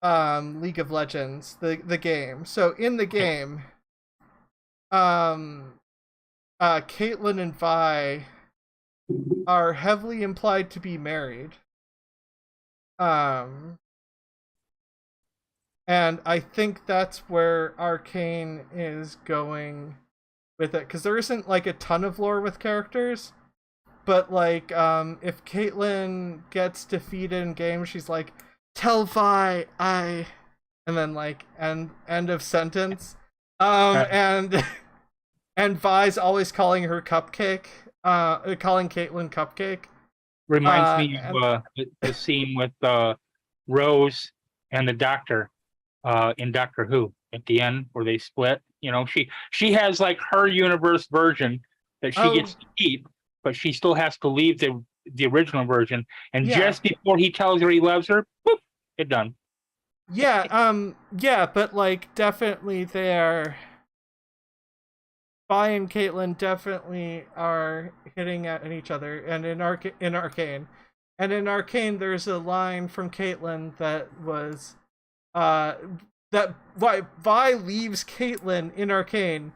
League of Legends, the game. So in the game, Caitlyn and Vi are heavily implied to be married. And I think that's where Arcane is going with it, because there isn't like a ton of lore with characters, but like if Caitlyn gets defeated in game, she's like, tell Vi and then like end of sentence. And And Vi's always calling her Cupcake, calling Caitlyn Cupcake.
Reminds me
and-
of the scene with Rose and the Doctor in Doctor Who at the end where they split. You know, she has like her universe version that she gets to keep, but she still has to leave the original version. And
Yeah.
just before he tells her he loves her, boop, it done.
Yeah, but like definitely they're Vi and Caitlyn definitely are hitting at each other, and in Arcane, there's a line from Caitlyn that was, that Vi leaves Caitlyn in Arcane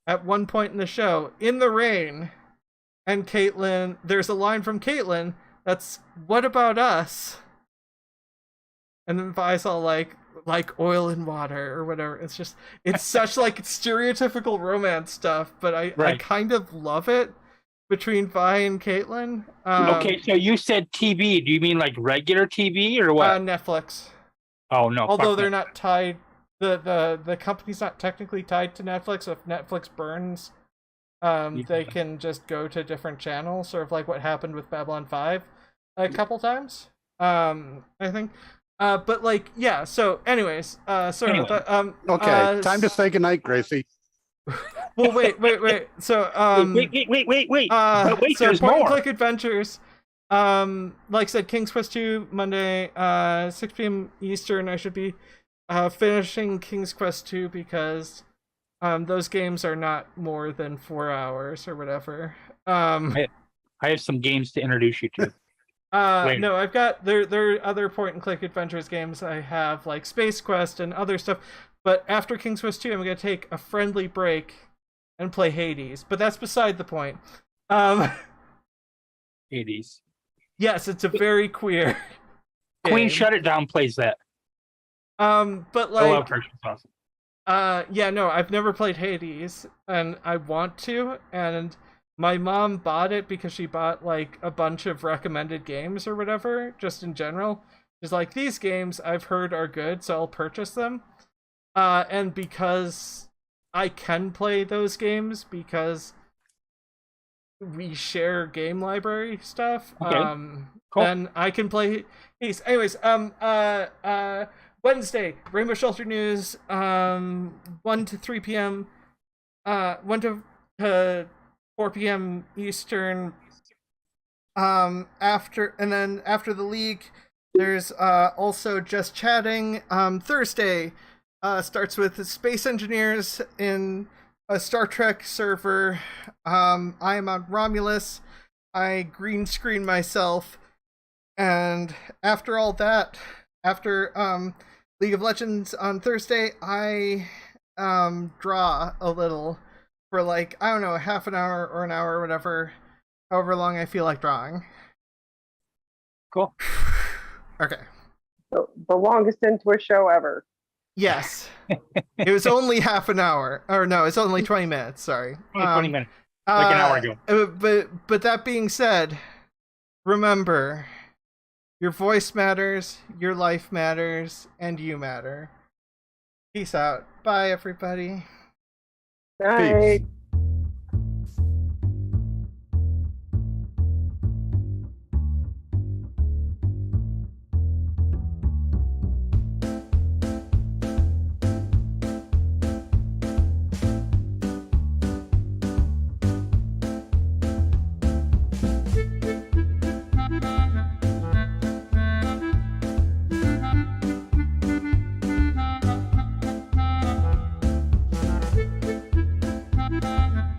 at one point in the show in the rain, and there's a line from Caitlyn that's, "What about us?" And then Vi's all like oil and water or whatever. It's just, it's such like stereotypical romance stuff, but I kind of love it between Vi and Caitlyn.
Okay, so you said TV. Do you mean like regular TV or what?
Netflix.
Oh no.
Although they're not tied, the company's not technically tied to Netflix. So if Netflix burns, they can just go to different channels, sort of like what happened with Babylon 5 a couple times. I think. But like, yeah. So, anyways, sorry about that.
Okay, time to say goodnight, Gracie.
Well, wait. So,
wait.
So
There's
point and
more.
click adventures. Like I said, King's Quest 2 Monday, 6 p.m. Eastern. I should be finishing King's Quest 2 because those games are not more than 4 hours or whatever.
I have some games to introduce you to.
No, I've got there are other point and click adventures games I have, like Space Quest and other stuff. But after King's Quest 2, I'm gonna take a friendly break and play Hades. But that's beside the point.
Hades.
Yes, it's a very queer
Queen
game.
Shut It Down plays that.
But
I love
like,
her. She's awesome.
yeah, no, I've never played Hades, and I want to, and my mom bought it because she bought like a bunch of recommended games or whatever, just in general. She's like, these games I've heard are good, so I'll purchase them. And because I can play those games because we share game library stuff,
Okay. Cool.
then I can play Hades. Anyways, Wednesday, Rainbow Shelter News, 1 to 3 p.m., 1 to 4 p.m. Eastern. After the league, there's also Just Chatting. Thursday starts with Space Engineers in a Star Trek server. I am on Romulus. I green screen myself, and after all that, after League of Legends on Thursday, I draw a little for like, I don't know, half an hour or an hour or whatever, however long I feel like drawing.
Cool.
Okay.
The longest into a show ever.
Yes. It was only half an hour. Or no, it's only 20 minutes, sorry.
Only 20 minutes. Like an hour ago.
But that being said, remember, your voice matters, your life matters, and you matter. Peace out. Bye, everybody.
Night.
Peace.